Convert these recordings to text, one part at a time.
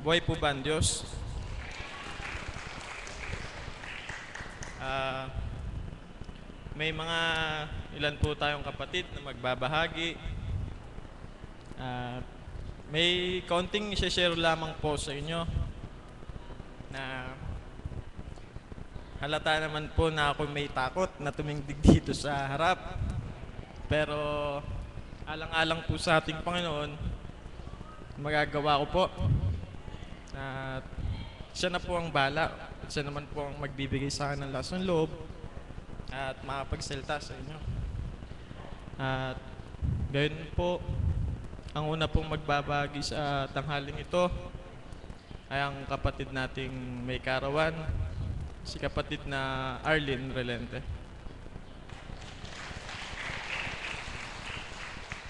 Buhay po ba ang Diyos? Ah, may mga ilan po tayong kapatid na magbabahagi. May kaunting i-share lamang po sa inyo na halata naman po na ako may takot na tumindig dito sa harap. Pero alang-alang po sa ating Panginoon, magagawa ko po. At siya na po ang bala. At siya naman po ang magbibigay sa akin ng lakas ng loob at makapagsalita sa inyo. At gayon po, ang una pong magbabagi sa tanghaling ito ay ang kapatid nating may karawan, si kapatid na Arlene Relente.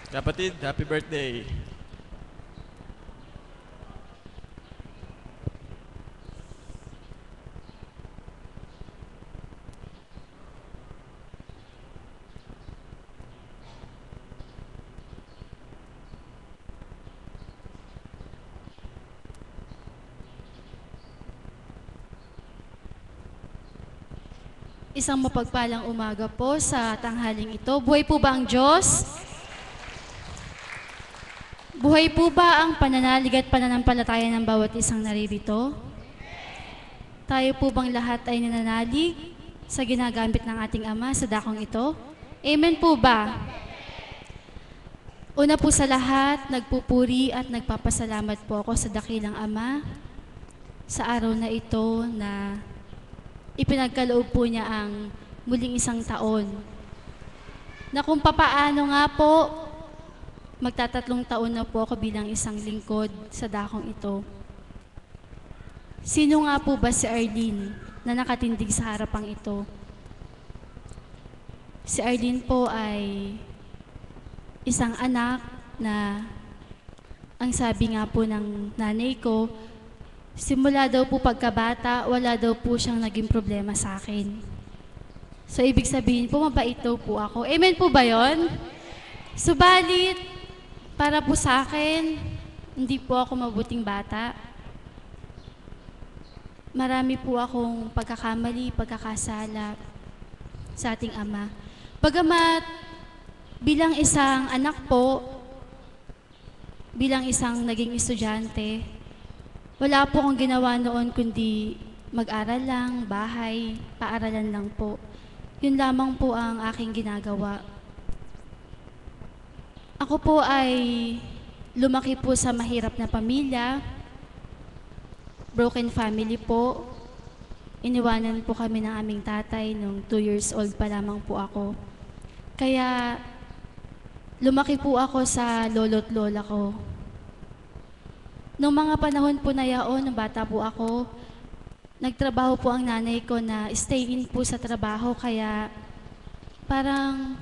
Kapatid, happy birthday! Isang mapagpalang umaga po sa tanghaling ito. Buhay po ba ang Diyos? Buhay po ba ang pananalig at pananampalataya ng bawat isang naririto? Tayo po bang lahat ay nananalig sa ginagamit ng ating Ama sa dakong ito? Amen po ba? Una po sa lahat, nagpupuri at nagpapasalamat po ako sa dakilang Ama sa araw na ito na ipinagkaloob po niya ang muling isang taon na kung papaano nga po magtatatlong taon na po ako bilang isang lingkod sa dakong ito. Sino nga po ba si Arlene na nakatindig sa harapang ito? Si Arlene po ay isang anak na ang sabi nga po ng nanay ko, simula daw po pagkabata, wala daw po siyang naging problema sa akin. So, ibig sabihin po, mabait daw po ako. Amen po ba yun? Subalit, para po sa akin, hindi po ako mabuting bata. Marami po akong pagkakamali, pagkakasala sa ating Ama. Bagamat, bilang isang anak po, bilang isang naging estudyante, wala po akong ginawa noon kundi mag-aral lang, bahay, paaralan lang po. Yun lamang po ang aking ginagawa. Ako po ay lumaki po sa mahirap na pamilya, broken family po. Iniwanan po kami ng aming tatay nung 2 years old pa lamang po ako. Kaya lumaki po ako sa lolo't lola ko. Noong mga panahon po na yaon, nung bata po ako, nagtrabaho po ang nanay ko na stay in po sa trabaho, kaya parang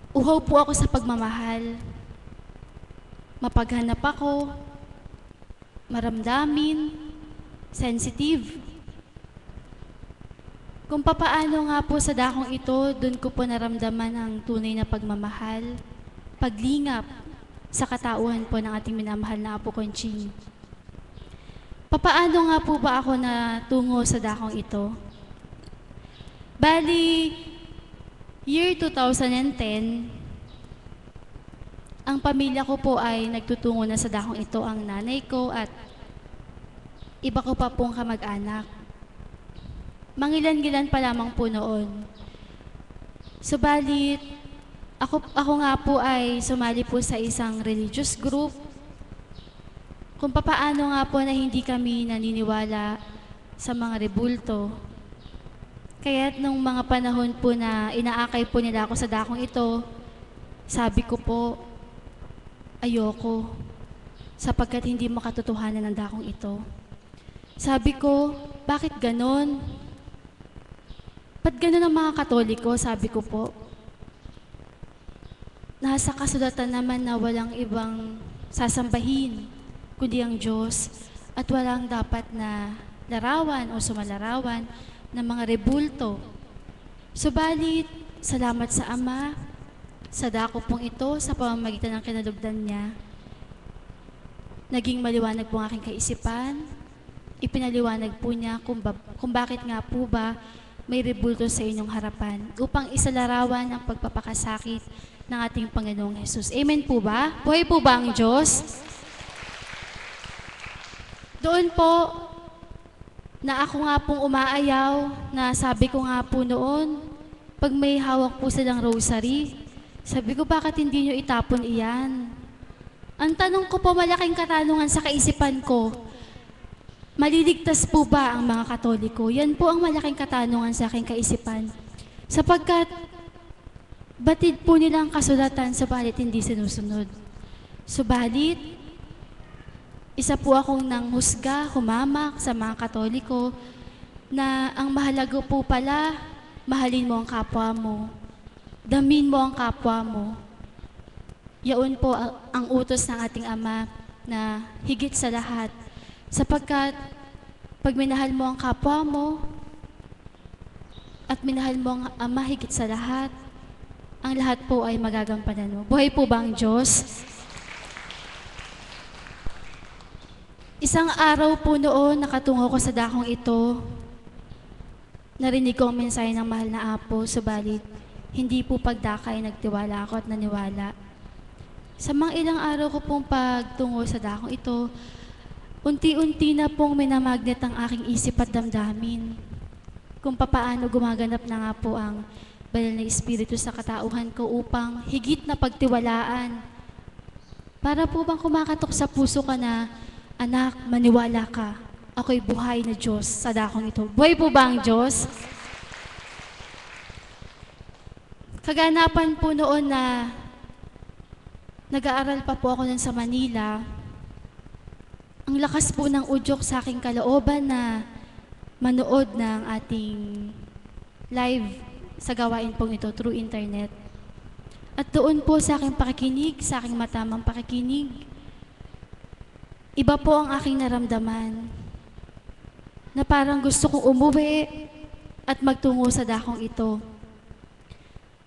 uhaw po ako sa pagmamahal. Mapaghanap ako, maramdamin, sensitive. Kung papaano nga po sa dakong ito, doon ko po naramdaman ang tunay na pagmamahal, paglingap, sa katauhan po ng ating minamahal na Apo Conching. Papaano nga po ba ako natungo sa dakong ito? Bali, year 2010, ang pamilya ko po ay nagtutungo na sa dakong ito, ang nanay ko at iba ko pa pong kamag-anak. Mangilan-gilan pa lamang po noon. Subalit, ako nga po ay sumali po sa isang religious group. Kung papaano nga po na hindi kami naniniwala sa mga rebulto. Kaya't nung mga panahon po na inaakay po nila ako sa dakong ito, sabi ko po, ayoko, sapagkat hindi makatotohanan ng dakong ito. Sabi ko, bakit ganon? Ba't ganon ang mga Katoliko? Sabi ko po. Nasa kasulatan naman na walang ibang sasambahin kundi ang Diyos at walang dapat na larawan o sumalarawan ng mga rebulto. Subalit, salamat sa Ama, sa dako pong ito, sa pamamagitan ng kinalugdan niya, naging maliwanag po ang aking kaisipan. Ipinaliwanag po niya kung bakit nga po ba may rebulto sa inyong harapan upang isalarawan ang pagpapakasakit ng ating Panginoong Hesus. Amen po ba? Buhay po ba ang Diyos? Doon po, na ako nga pong umaayaw, na sabi ko nga po noon, pag may hawak po silang rosary, sabi ko, bakit hindi nyo itapon iyan? Ang tanong ko po, malaking katanungan sa kaisipan ko, maliligtas po ba ang mga Katoliko? Yan po ang malaking katanungan sa aking kaisipan. Sapagkat, batid po nilang kasulatan, subalit hindi sinusunod. Subalit, isa po akong nanghusga, humamak sa mga Katoliko na ang mahalaga po pala, mahalin mo ang kapwa mo. Damin mo ang kapwa mo. Yaon po ang utos ng ating Ama na higit sa lahat. Sapagkat pag minahal mo ang kapwa mo at minahal mo ang Ama higit sa lahat, ang lahat po ay magagampanan mo. Buhay po ba ang Diyos? Isang araw po noon, nakatungo ko sa dakong ito, narinig ko ang mensahe ng mahal na Apo, subalit hindi po pagdakay, nagtiwala ako at naniwala. Sa mga ilang araw ko pong pagtungo sa dakong ito, unti-unti na pong minamagnet ang aking isip at damdamin. Kung papaano gumaganap na nga po ang banal na Espiritu sa katauhan ko upang higit na pagtiwalaan. Para po bang kumakatok sa puso ka na, anak, maniwala ka. Ako'y buhay na Diyos sa dakong ito. Buhay po ba ang Diyos? Kaganapan po noon na nag-aaral pa po ako nun sa Manila, ang lakas po ng udyok sa aking kalooban na manood ng ating live sa gawain pong ito through internet. At doon po sa aking pakikinig, sa aking matamang pakikinig, iba po ang aking naramdaman na parang gusto kong umuwi at magtungo sa dakong ito.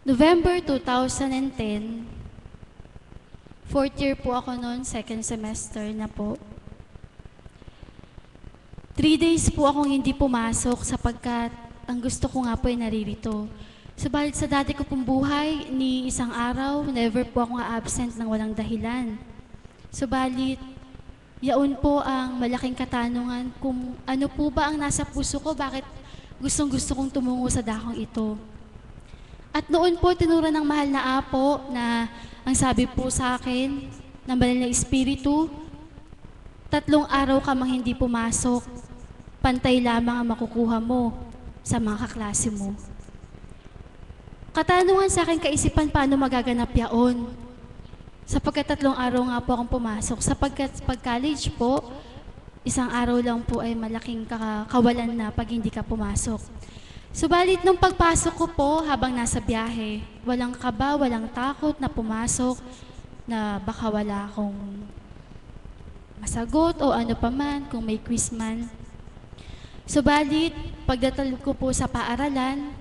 November 2010, fourth year po ako noon, second semester na po. 3 days po akong hindi pumasok sapagkat ang gusto ko nga po ay naririto. Subalit sa dati ko pong buhay, ni isang araw, never po ako absent ng walang dahilan. Subalit, yaon po ang malaking katanungan kung ano po ba ang nasa puso ko, bakit gustong-gusto kong tumungo sa dakong ito. At noon po, tinura ng mahal na Apo na ang sabi po sa akin ng banal na Espiritu, 3 araw ka mang hindi pumasok, pantay lamang ang makukuha mo sa mga kaklase mo. Katanungan sa akin kaisipan, paano magaganap yaon? Sapagkat 3 araw nga po akong pumasok. Sapagkat pag college po, 1 araw lang po ay malaking kawalan na pag hindi ka pumasok. Subalit nung pagpasok ko po, habang nasa biyahe, walang kaba, walang takot na pumasok, na baka wala akong masagot o ano pa man, kung may quiz man. Subalit, pagdatal ko po sa paaralan,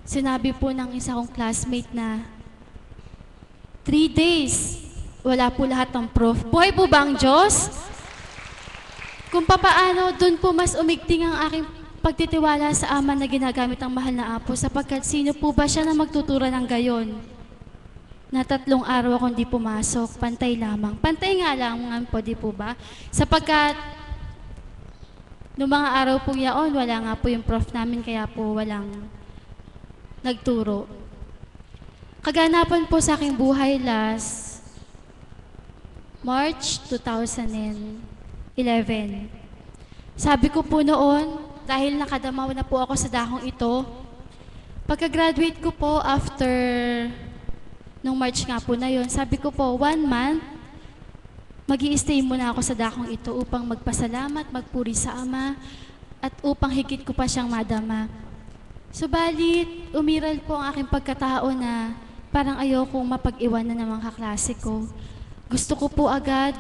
sinabi po ng isa kong classmate na 3 days, wala po lahat ng prof. Buhay po ba ang Diyos? Kung papaano, doon po mas umigting ang aking pagtitiwala sa Ama na ginagamit ang mahal na Apo, sapagkat sino po ba siya na magtutura ng gayon? Na 3 araw akong di pumasok, pantay lamang. Pantay nga lang po, di po ba? Sapagkat, noong mga araw pong yaon, wala nga po yung prof namin, kaya po walang nagturo. Kaganapan po sa aking buhay last March 2011. Sabi ko po noon, dahil nakadamaw na po ako sa dakong ito, pagka-graduate ko po after nung March nga po na yon, sabi ko po, 1 month, mag-i-stay muna ako sa dakong ito upang magpasalamat, magpuri sa Ama, at upang higit ko pa siyang madama. Subalit, umiral po ang aking pagkatao na parang ayokong mapag-iwanan ng mga kaklase ko. Gusto ko po agad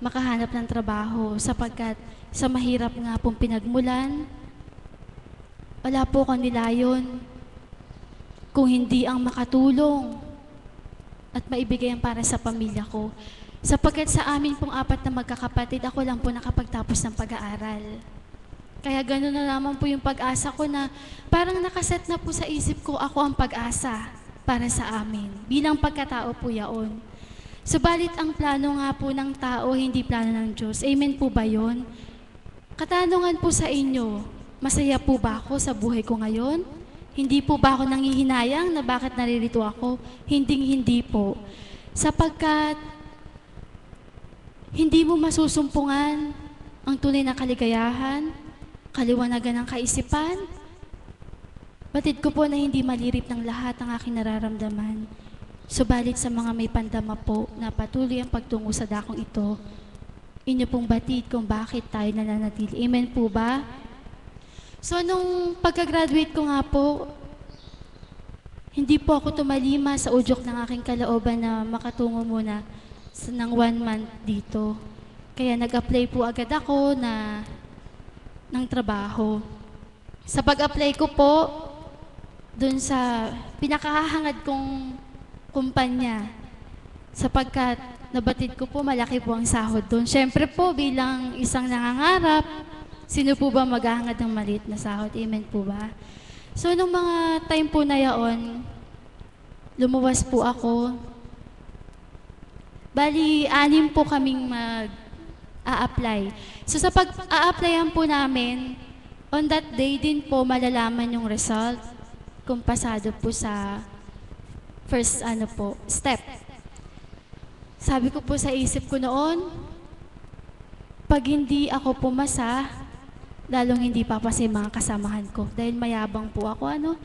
makahanap ng trabaho sapagkat sa mahirap nga pong pinagmulan, wala po akong nilayon kung hindi ang makatulong at maibigay ang para sa pamilya ko. Sapagkat sa amin pong apat na magkakapatid, ako lang po nakapagtapos ng pag-aaral. Kaya gano'n na naman po yung pag-asa ko na parang nakaset na po sa isip ko, ako ang pag-asa para sa amin. Bilang pagkatao po yaon. Subalit ang plano nga po ng tao, hindi plano ng Diyos. Amen po ba yun? Katanungan po sa inyo, masaya po ba ako sa buhay ko ngayon? Hindi po ba ako nanghihinayang na bakit naririto ako? Hinding-hindi po. Sapagkat hindi mo masusumpungan ang tunay na kaligayahan, kaliwanagan ng kaisipan. Batid ko po na hindi malirip ng lahat ang aking nararamdaman. Subalit sa mga may pandama po na patuloy ang pagtungo sa dakong ito, inyo pong batid kung bakit tayo nananatili. Amen po ba? So, nung pagka-graduate ko nga po, hindi po ako tumalima sa udyok ng aking kalooban na makatungo muna ng 1 month dito. Kaya nag-apply po agad ako ng trabaho. Sa pag-apply ko po, dun sa pinakahahangad kong kumpanya, sapagkat nabatid ko po malaki po ang sahod doon. Siyempre po, bilang isang nangangarap, sino po ba maghahangad ng maliit na sahod? Amen po ba? So, nung mga time po na yaon, lumuwas po ako. Bali, 6 po kaming mag-a-apply. So, sa pag-a-applyan po namin, on that day din po malalaman yung result kung pasado po sa first step. Sabi ko po sa isip ko noon, pag hindi ako pumasa, lalong hindi papasa yung mga kasamahan ko. Dahil mayabang po ako,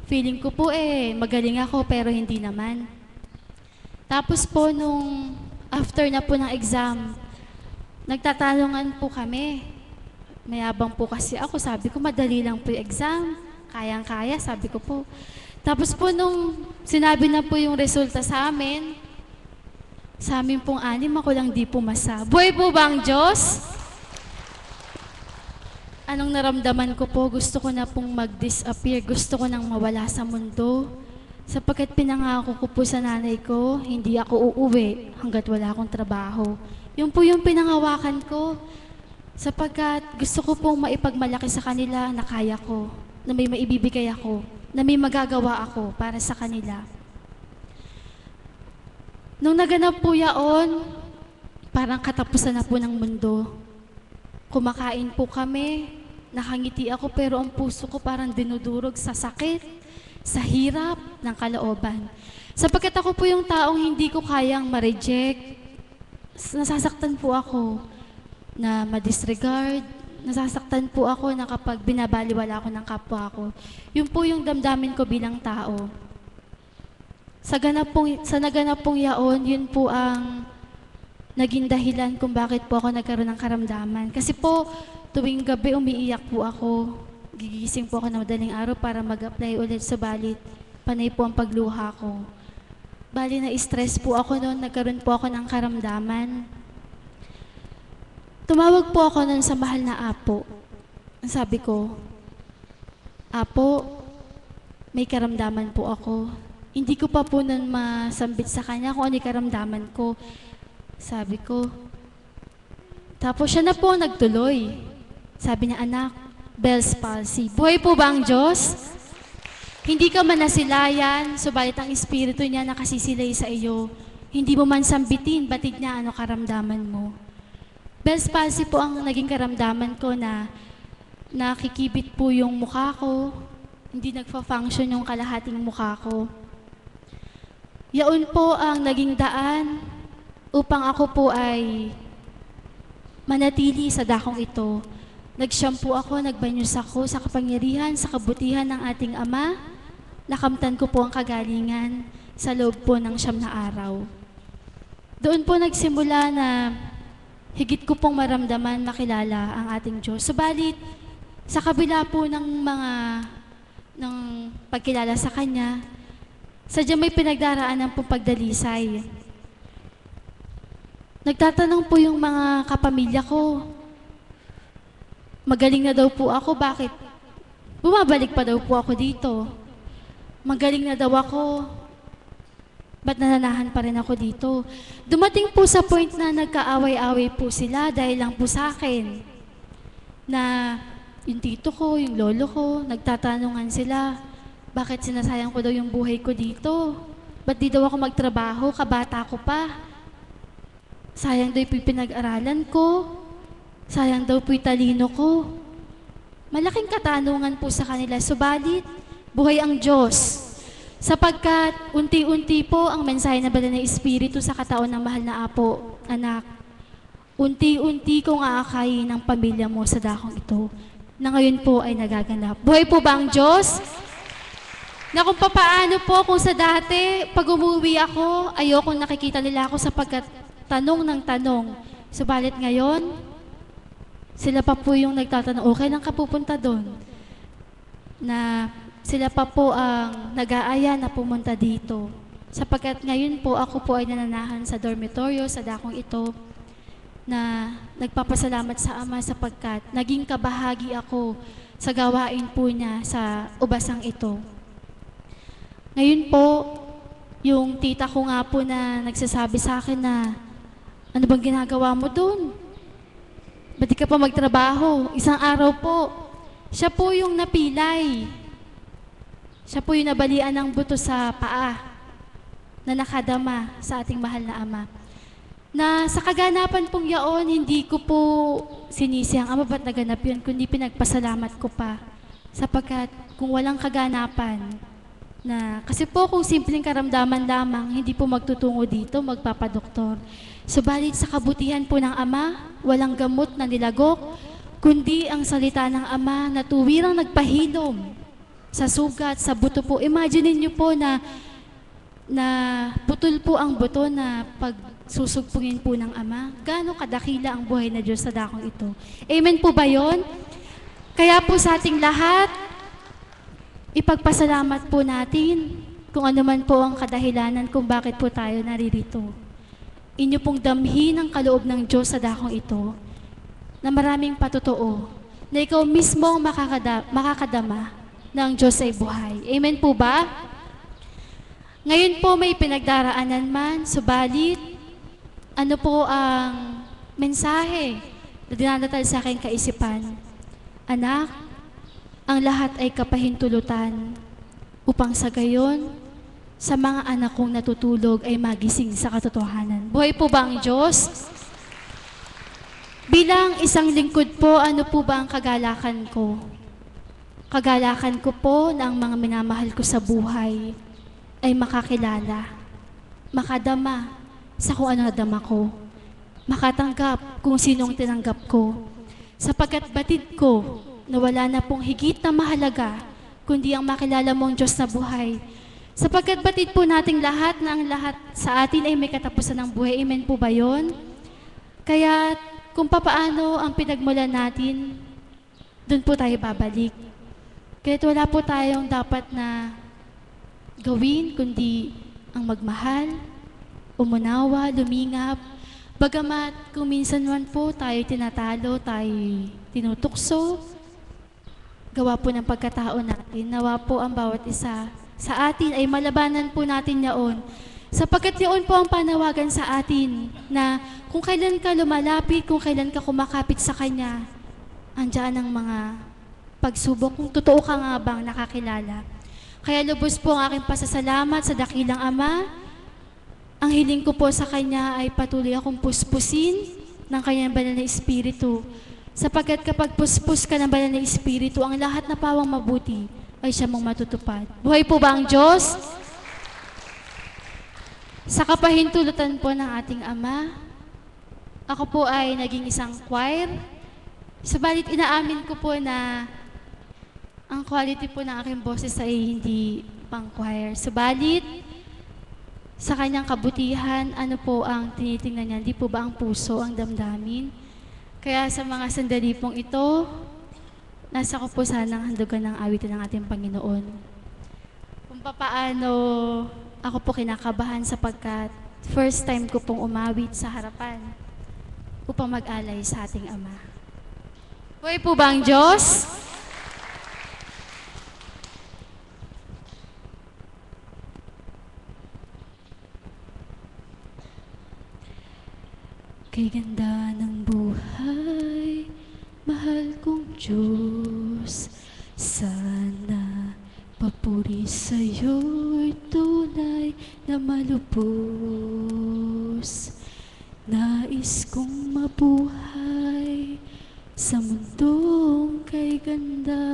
feeling ko po magaling ako pero hindi naman. Tapos po nung after na po ng exam, nagtatanungan po kami. Mayabang po kasi ako, sabi ko madali lang po yung exam, kayang-kaya, sabi ko po. Tapos po nung sinabi na po yung resulta sa amin pong 6, ako lang di pumasa. Buhay po ba ang Diyos? Anong naramdaman ko po? Gusto ko na pong mag-disappear. Gusto ko nang mawala sa mundo. Sapagkat pinangako ko po sa nanay ko, hindi ako uuwi hanggat wala akong trabaho. Yun po yung pinangawakan ko. Sapagkat gusto ko pong maipagmalaki sa kanila na kaya ko, na may maibibigay ako, na may magagawa ako para sa kanila. Nung naganap po yaon, parang katapusan na po ng mundo. Kumakain po kami, nakangiti ako pero ang puso ko parang dinudurog sa sakit, sa hirap ng kalooban. Sapagkat ako po yung taong hindi ko kayang ma-reject, nasasaktan po ako na ma-disregard, nasasaktan po ako na kapag binabaliwala ako ng kapwa ko. Yun po yung damdamin ko bilang tao. Sa naganap pong yaon, yun po ang naging dahilan kung bakit po ako nagkaroon ng karamdaman. Kasi po, tuwing gabi umiiyak po ako. Gigising po ako na madaling araw para mag-apply ulit. Subalit, panay po ang pagluha ko. Bali na-stress po ako noon, nagkaroon po ako ng karamdaman. Tumawag po ako noon sa mahal na apo. Sabi ko, Apo, may karamdaman po ako. Hindi ko pa po noon masambit sa kanya kung ano yung karamdaman ko. Sabi ko. Tapos siya na po nagtuloy. Sabi niya, anak, Bell's palsy. Buhay po ba ang Diyos? Hindi ka man nasilayan, subalit ang Espiritu niya nakasisilay sa iyo. Hindi mo man sambitin, batid niya ano karamdaman mo. Bell's palsy po ang naging karamdaman ko na nakikibit po yung mukha ko, hindi nagfa-function yung kalahating mukha ko. Yaon po ang naging daan upang ako po ay manatili sa dakong ito. Nag-shampoo ako, nagbanyos ako sa kapangyarihan, sa kabutihan ng ating Ama. Nakamtan ko po ang kagalingan sa loob po ng 9 na araw. Doon po nagsimula na higit ko pong maramdaman, makilala ang ating Diyos. Subalit, sa kabila po ng pagkilala sa Kanya, sadyang may pinagdaraan ng pong pagdalisay. Nagtatanong po yung mga kapamilya ko, magaling na daw po ako, bakit? Bumabalik pa daw po ako dito. Magaling na daw ako. Ba't nananahan pa rin ako dito? Dumating po sa point na nagkaaway-away po sila dahil lang po sa akin. Na yung tito ko, yung lolo ko, nagtatanungan sila, bakit sinasayang ko daw yung buhay ko dito? Ba't di daw ako magtrabaho? Kabata ko pa. Sayang daw po yung pinag-aralan ko. Sayang daw po yung talino ko. Malaking katanungan po sa kanila. Subalit, buhay ang Diyos. Sapagkat unti-unti po ang mensahe na banal na Espiritu sa kataon ng mahal na apo, anak. Unti-unti kong aakayin ang pamilya mo sa dakong ito na ngayon po ay nagaganap. Buhay po ba ang Diyos? Na kung papaano po kung sa dati, pag umuwi ako, ayokong nakikita nila ako sapagkat tanong ng tanong. Subalit ngayon, sila pa po yung nagtatanong, okay lang ka pupunta doon? Na sila pa po ang nag-aaya na pumunta dito. Sapagkat ngayon po, ako po ay nananahan sa dormitoryo, sa dakong ito, na nagpapasalamat sa Ama sapagkat naging kabahagi ako sa gawain po niya sa ubasang ito. Ngayon po, yung tita ko nga po na nagsasabi sa akin na, ano bang ginagawa mo doon? Ba't di ka pa magtrabaho? Isang araw po, siya po yung napilay. Siya po yung nabalian ng buto sa paa na nakadama sa ating mahal na Ama. Na sa kaganapan pong yaon, hindi ko po sinisi ang Ama ba't naganap yun, kundi pinagpasalamat ko pa. Sapagkat kung walang kaganapan, kasi po kung simpleng karamdaman lamang, hindi po magtutungo dito, magpapadoktor. Subalit sa kabutihan po ng Ama, walang gamot na nilagok, kundi ang salita ng Ama na tuwirang nagpahilom sa sugat, sa buto po. Imagine niyo po na putol po ang buto na pag susugpungin po ng Ama. Gaano kadakila ang buhay na Diyos sa dakong ito. Amen po ba yon? Kaya po sa ating lahat, ipagpasalamat po natin kung ano man po ang kadahilanan kung bakit po tayo naririto. Inyo pong damhin ang kaloob ng Diyos sa dakong ito na maraming patotoo na ikaw mismo ang makakadama ng Diyos ay buhay. Amen po ba? Ngayon po may pinagdaraanan man, subalit, ano po ang mensahe na dinadatal sa aking kaisipan? Anak, ang lahat ay kapahintulutan upang sa gayon, sa mga anak kong natutulog ay magising sa katotohanan. Buhay po ba ang Diyos? Bilang isang lingkod po, ano po ba ang kagalakan ko? Kagalakan ko po na ang mga minamahal ko sa buhay ay makakilala, makadama sa kung ano nadama ko, makatanggap kung sinong tinanggap ko. Sapagkat batid ko na wala na pong higit na mahalaga kundi ang makilala mong Diyos na buhay. Sapagkat batid po nating lahat na ang lahat sa atin ay may katapusan ng buhay. Amen po ba yun? Kaya kung papaano ang pinagmulan natin, doon po tayo babalik. Kaya wala po tayong dapat na gawin, kundi ang magmahal, umunawa, lumingap. Bagamat kung minsan man po tayo tinatalo, tayo tinutukso, gawa po ng pagkatao natin, nawa po ang bawat isa sa atin ay malabanan po natin yaon. Sapagkat yun po ang panawagan sa atin na kung kailan ka lumalapit, kung kailan ka kumakapit sa Kanya, andyan ang mga pagsubok kung totoo ka nga bang nakakilala. Kaya lubos po ang aking pasasalamat sa dakilang Ama. Ang hiling ko po sa Kanya ay patuloy akong puspusin ng Kanyang banal na Espiritu. Sapagkat kapag puspus ka ng banal na Espiritu, ang lahat na pawang mabuti ay siya mong matutupad. Buhay po ba ang Diyos? Sa kapahintulutan po ng ating Ama, ako po ay naging isang choir. Subalit inaamin ko po na ang quality po ng aking boses ay hindi pang choir. Subalit, sa kanyang kabutihan, ano po ang tinitingnan niya? Hindi po ba ang puso, ang damdamin? Kaya sa mga sandali pong ito, nasa ko po sanang handugan ng awitin ng ating Panginoon. Kung papaano ako po kinakabahan sapagkat first time ko pong umawit sa harapan upang mag-alay sa ating Ama. Buhay po ba ang Diyos? Kay ganda ng buhay, mahal kong Diyos, sana papuri sa'yo'y tunay na malubos. Nais kong mabuhay sa mundong kay ganda,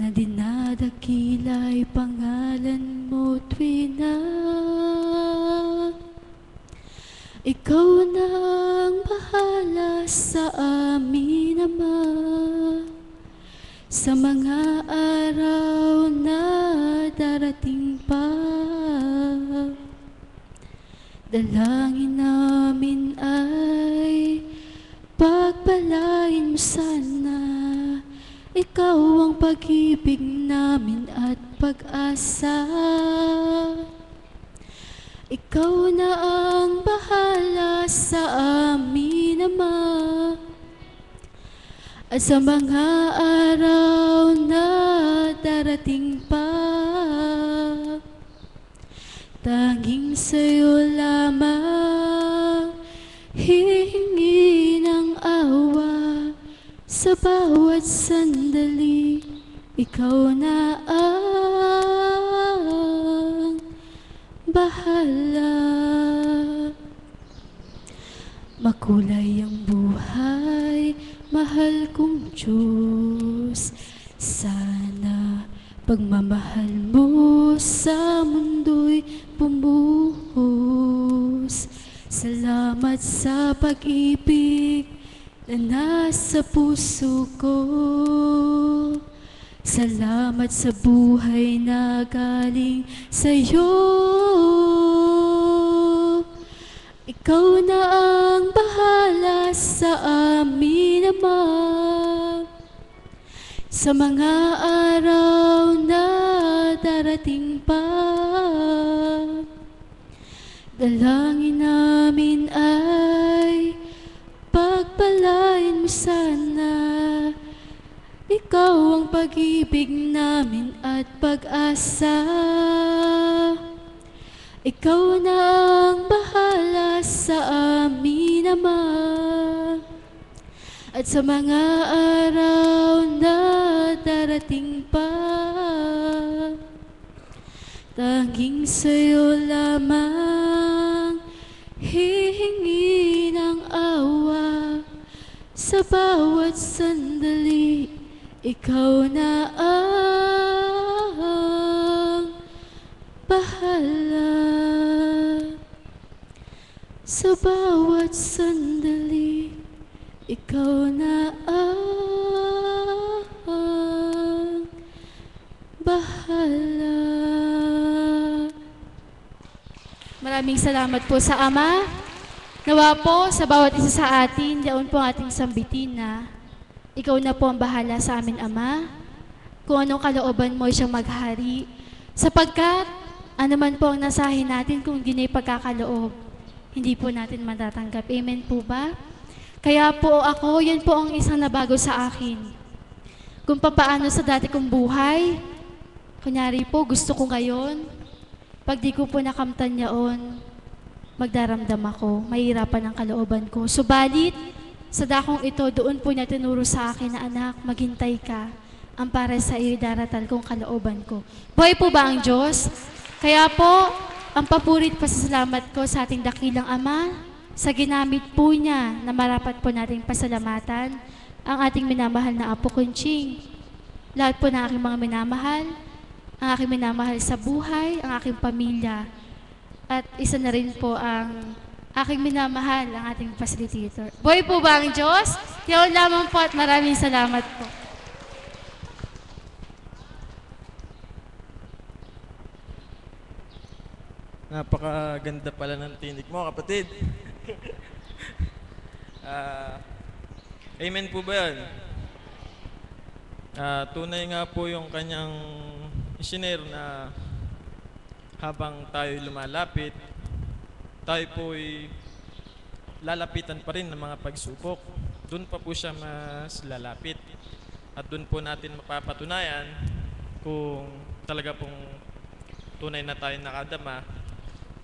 na dinadakila'y pangalan mo tuwina. Ikaw na ang bahala sa amin, Ama, sa mga araw na darating pa. Dalangin namin ay pagpalain mo sana. Ikaw ang pag-ibig namin at pag-asa. Ikaw na ang bahala sa amin, Ama, at sa mga araw na darating pa. Tanging sa'yo lamang hihingi ng awa sa bawat sandali. Ikaw na ang bahala. Makulay ang buhay, mahal kong Diyos, sana pagmamahal mo sa mundo'y bumuhos. Salamat sa pag-ibig na nasa puso ko. Salamat sa buhay na galing sa'yo. Ikaw na ang bahala sa amin, Ama, sa mga araw na darating pa. Dalangin namin ay pagpalain mo sana. Ikaw ang pag-ibig namin at pag-asa. Ikaw na ang bahala sa amin, Ama, at sa mga araw na darating pa. Tanging sa'yo lamang hihingi ng awa sa bawat sandali. Ikaw na ang bahala sa bawat sandali. Ikaw na ang bahala. Maraming salamat po sa Ama. Nawa po sa bawat isa sa atin, yaon po ang ating sambitin na ikaw na po ang bahala sa amin, Ama. Kung anong kalooban mo siyang maghari. Sapagkat, ano man po ang nasahin natin kung di na pagkakaloob, hindi po natin matatanggap. Amen po ba? Kaya po ako, yan po ang isang nabago sa akin. Kung papaano sa dati kong buhay, kunyari po, gusto ko ngayon, pag di ko po nakamtan yaon, magdaramdam ako, mahirapan ang kalooban ko. Subalit, sa dakong ito, doon po niya tinuro sa akin na anak, maghintay ka. Ang para sa iyo daratal kong kalooban ko. Buhay po ba ang Diyos? Kaya po, ang papurit pasasalamat ko sa ating dakilang Ama, sa ginamit po niya na marapat po nating pasalamatan, ang ating minamahal na Apo Kunching. Lahat po ng aking mga minamahal, ang aking minamahal sa buhay, ang aking pamilya. At isa na rin po ang aking minamahal, ang ating facilitator. Buhay po ba ang Diyos? Yaon lamang po at maraming salamat po. Napakaganda pala ng tinig mo, kapatid. Amen po ba yan? Tunay nga po yung kanyang isinero na habang tayo lumalapit, tayo po'y lalapitan pa rin ng mga pagsubok. Doon pa po siya mas lalapit. At doon po natin mapapatunayan kung talaga pong tunay na tayo nakadama,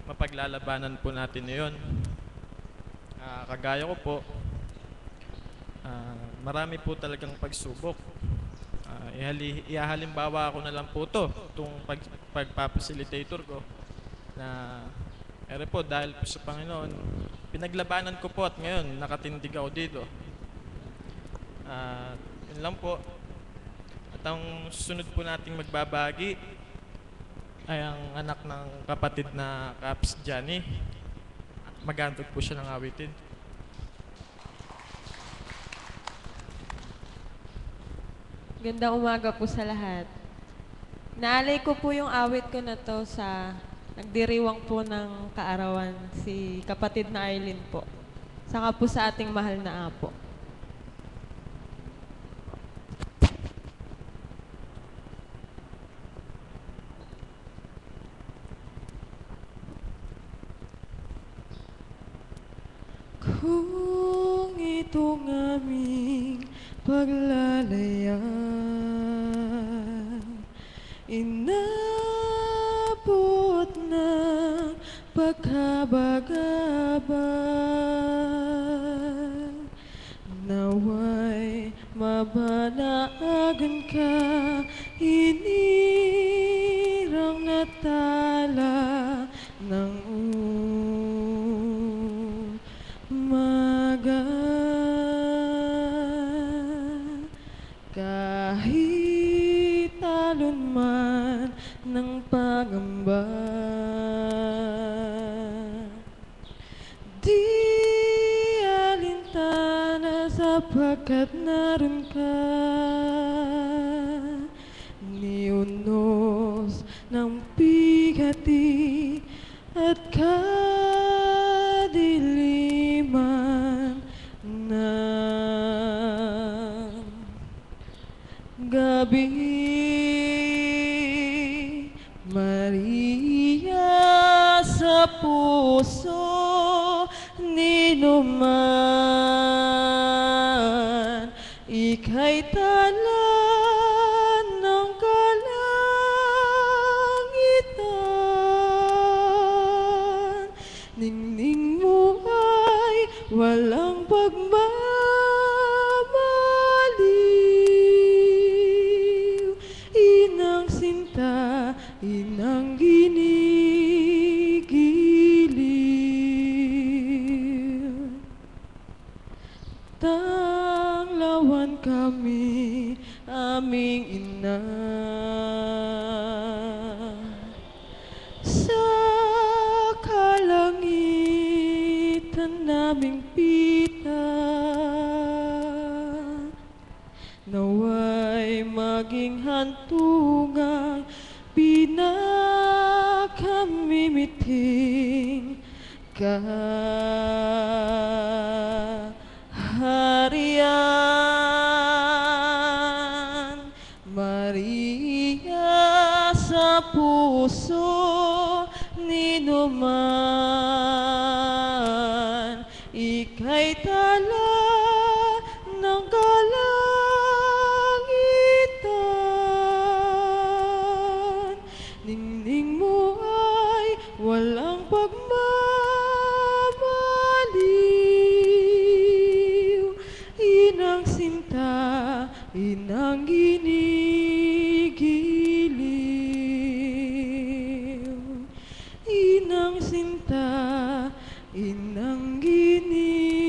mapaglalabanan po natin yun. Kagaya ko po, marami po talagang pagsubok. Ihahalimbawa ko na lang po itong pagpapacilitator ko na po dahil po sa Panginoon, pinaglabanan ko po at ngayon nakatindig ako dito. Yun lang po. At ang susunod po nating magbabagi ay ang anak ng kapatid na Caps Johnny. Magantog po siya ng awitin. Gandang umaga po sa lahat. Naalay ko po yung awit ko na to sa nagdiriwang po ng kaarawan, si kapatid na Arlene po. Saka po sa ating mahal na apo. Kung itong aming paglalayaan inabot ng pagkabagabag, naway mabanagan ka, inirang natala ng umaga. Kahit talon man ng pangamba, di alintana sapagkat naroon ka, ni unos ng bigati at kadiliman ng gabi. Maria, sa puso ninuman, ika'y tala ng kalangitan. Ningning mo ay walang pagmamaliw, inang sinta, inang ginigiliw. Tanglawan kami, aming ina, sa kalangitan naming pita, naway maging hantungang pinakamimiting kaharian. Maria, sa puso ninuman, ika'y tala ng kalangitan. Ningning mo ay walang pagmamaliw, inang sinta, inang ginigiliw. Inang sinta, inang ginigiliw.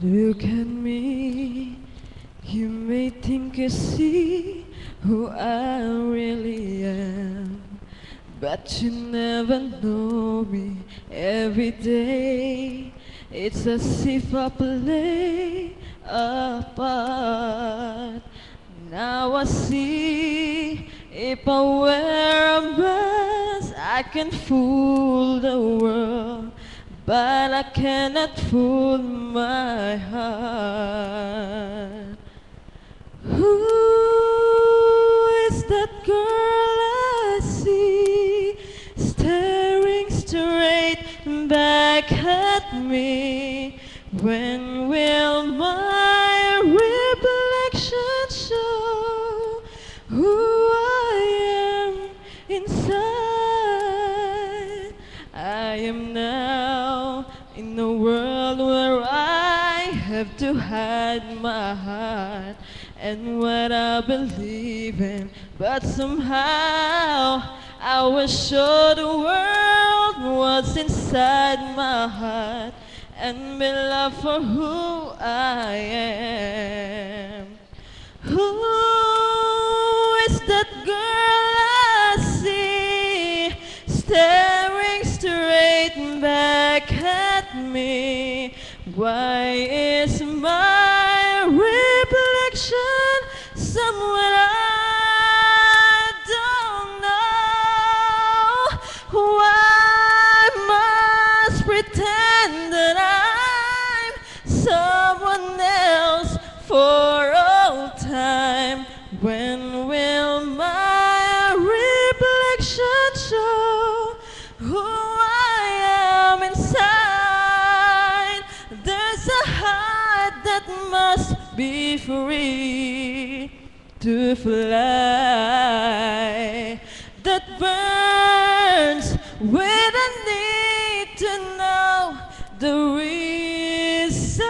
Look at me, you may think you see who I really am, but you never know me. Every day it's as if I play a part. Now I see, if I wear a mask I can fool the world, but I cannot fool my heart. Who is that girl back at me? When will my reflection show who I am inside? I am now in a world where I have to hide my heart and what I believe in, but somehow I was sure the world was inside my heart and be loved for who I am. Who is that girl I see staring straight back at me? Why is my reflection somewhere I don't know? Why must pretend that I'm someone else for all time? When will my reflection show who I am inside? There's a heart that must be free to fly, that burns with a need to know the reason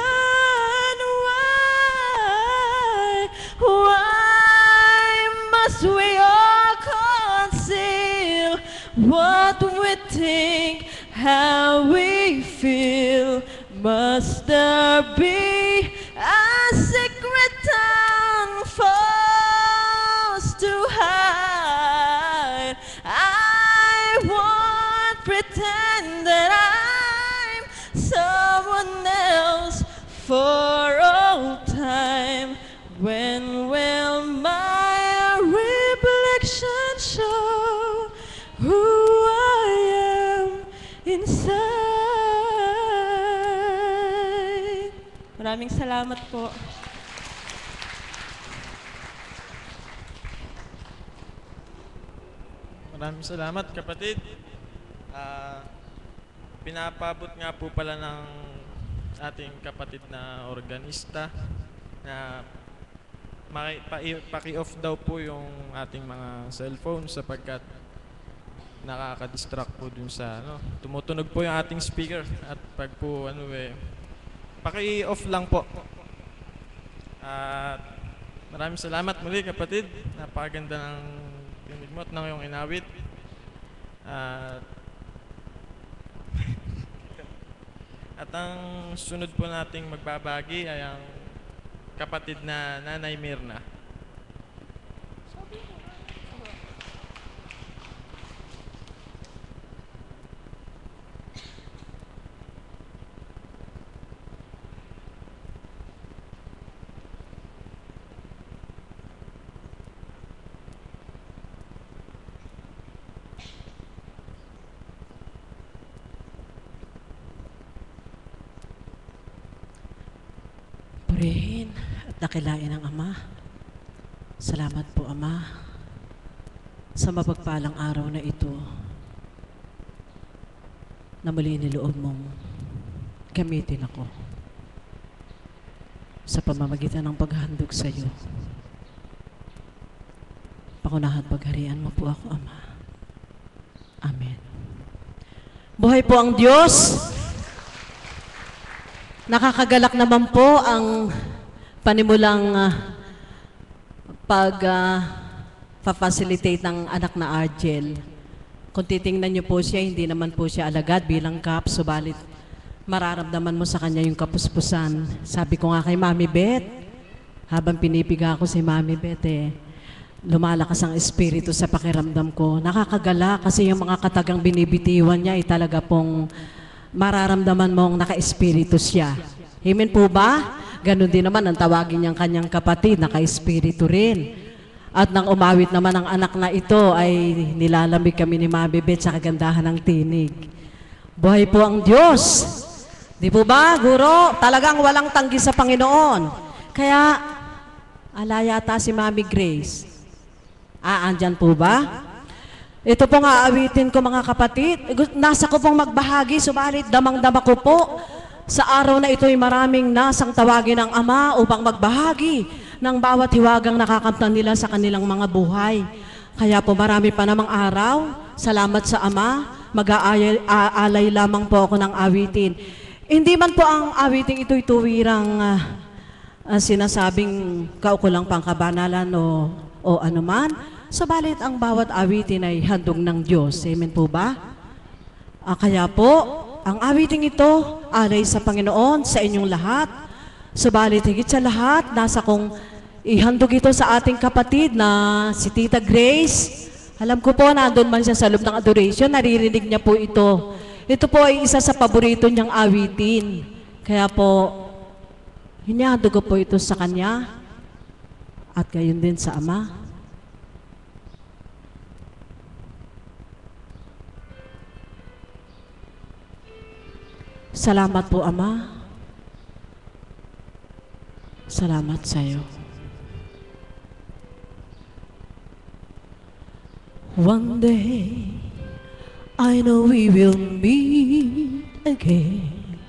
why. Why must we all conceal what we think, how we feel? Must there be a secret unfolds to hide? I won't pretend that I'm someone else for all time. When will my reflection show who I am inside? Maraming salamat po. Maraming salamat, kapatid. Pinapabot nga po pala ng ating kapatid na organista na paki-off daw po yung ating mga cellphone sapagkat nakaka-distract po dun sa tumutunog po yung ating speaker at pag po paki-off lang po. At maraming salamat muli, kapatid. Napakaganda ng tinig mo at ng iyong inawit. At ang sunod po nating magbabagi ay ang kapatid na Nanay Mirna. Purihin at dakilain ng Ama. Salamat po, Ama, sa mapagpalang araw na ito na muli niloob mong gamitin ako sa pamamagitan ng paghandog sa iyo. Pakunahan pagharian mo po ako, Ama. Amen. Buhay po ang Diyos! Nakakagalak naman po ang panimulang pag-facilitate ng anak na Argel. Kung titingnan niyo po siya, hindi naman po siya alagad bilang kap, subalit mararamdaman mo sa kanya yung kapuspusan. Sabi ko nga kay Mami Beth, habang pinipiga ko si Mami Beth, lumalakas ang espiritu sa pakiramdam ko. Nakakagala kasi yung mga katagang binibitiwan niya ay talaga pong mararamdaman mong naka-espiritu siya. Amen po ba? Ganon din naman ang tawagin niyang kanyang kapatid, naka-espiritu rin. At nang umawit naman ang anak na ito ay nilalamig kami ni Mami Beth sa kagandahan ng tinig. Buhay po ang Diyos. Di po ba, Guro? Talagang walang tanggi sa Panginoon. Kaya, ala yata si Mami Grace. Andyan po ba? Ito pong aawitin ko mga kapatid. Nasa ko pong magbahagi, subalit damang-dama ko po. Sa araw na ito'y maraming nasang tawagin ng Ama upang magbahagi ng bawat hiwagang nakakamtan nila sa kanilang mga buhay. Kaya po marami pa namang araw. Salamat sa Ama. Mag-aalay lamang po ako ng awitin. Hindi man po ang awiting ito'y tuwirang sinasabing kaukulang pangkabanalan o anuman. Sabalit ang bawat awitin ay handog ng Diyos. Amen po ba? Kaya po, ang awiting ito, alay sa Panginoon, sa inyong lahat. Sabalit higit sa lahat, nasa kong ihandog ito sa ating kapatid na si Tita Grace. Alam ko po, nandun man siya sa loob ng adoration, naririnig niya po ito. Ito po ay isa sa paborito niyang awitin. Kaya po, hinihandog ko po ito sa kanya at gayon din sa Ama. Salamat po, Ama. Salamat sa iyo. One day, I know we will meet again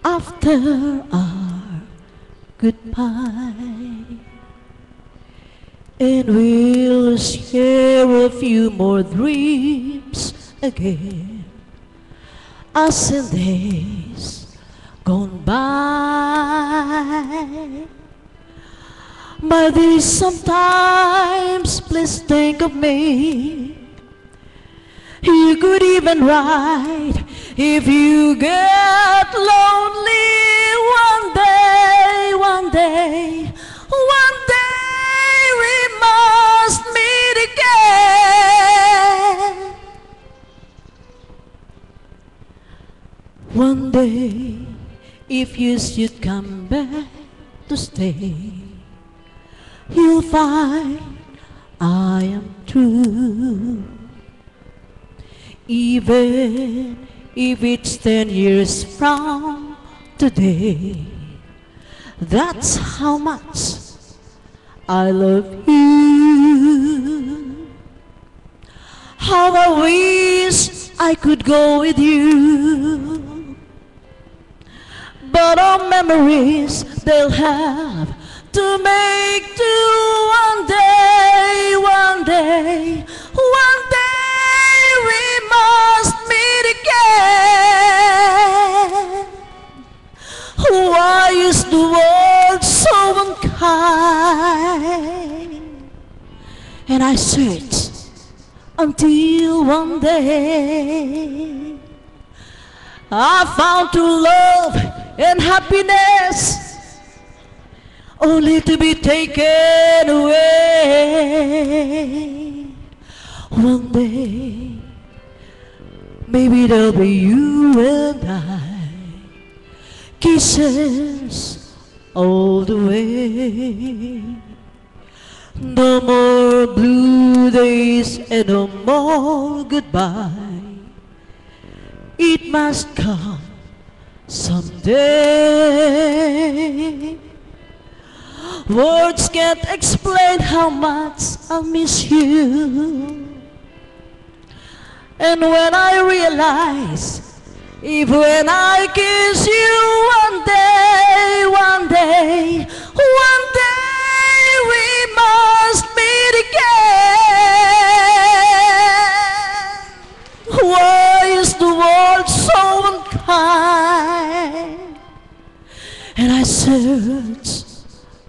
after our goodbye, and we'll share a few more dreams again. As in days gone by. My days sometimes, please think of me. You could even write if you get lonely one day, one day, one day we must meet again. One day, if you should come back to stay, you'll find I am true. Even if it's 10 years from today, that's how much I love you. How I wish I could go with you. But our memories, they'll have to make do one day, one day, one day we must meet again. Why is the world so unkind? And I search until one day I found true love and happiness, only to be taken away. One day, maybe there'll be you and I, kisses all the way. No more blue days and no more goodbye. It must come someday. Words can't explain how much I miss you. And when I realize, if when I kiss you one day, one day, one day we must meet again. Why is the world so unkind? And I search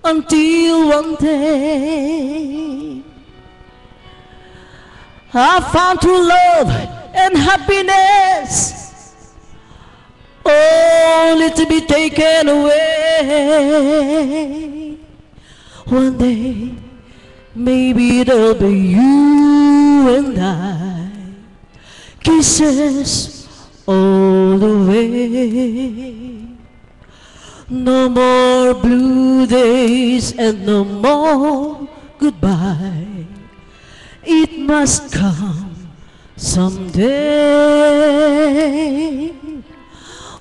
until one day I found true love and happiness, only to be taken away. One day, maybe there'll be you and I, kisses all the way. No more blue days and no more goodbye. It must come someday.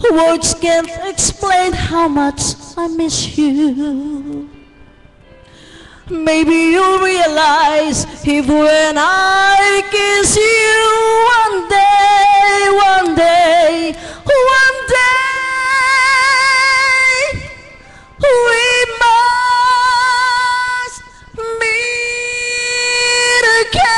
Words can't explain how much I miss you. Maybe you'll realize if when I kiss you one day, one day, one day, we must meet again.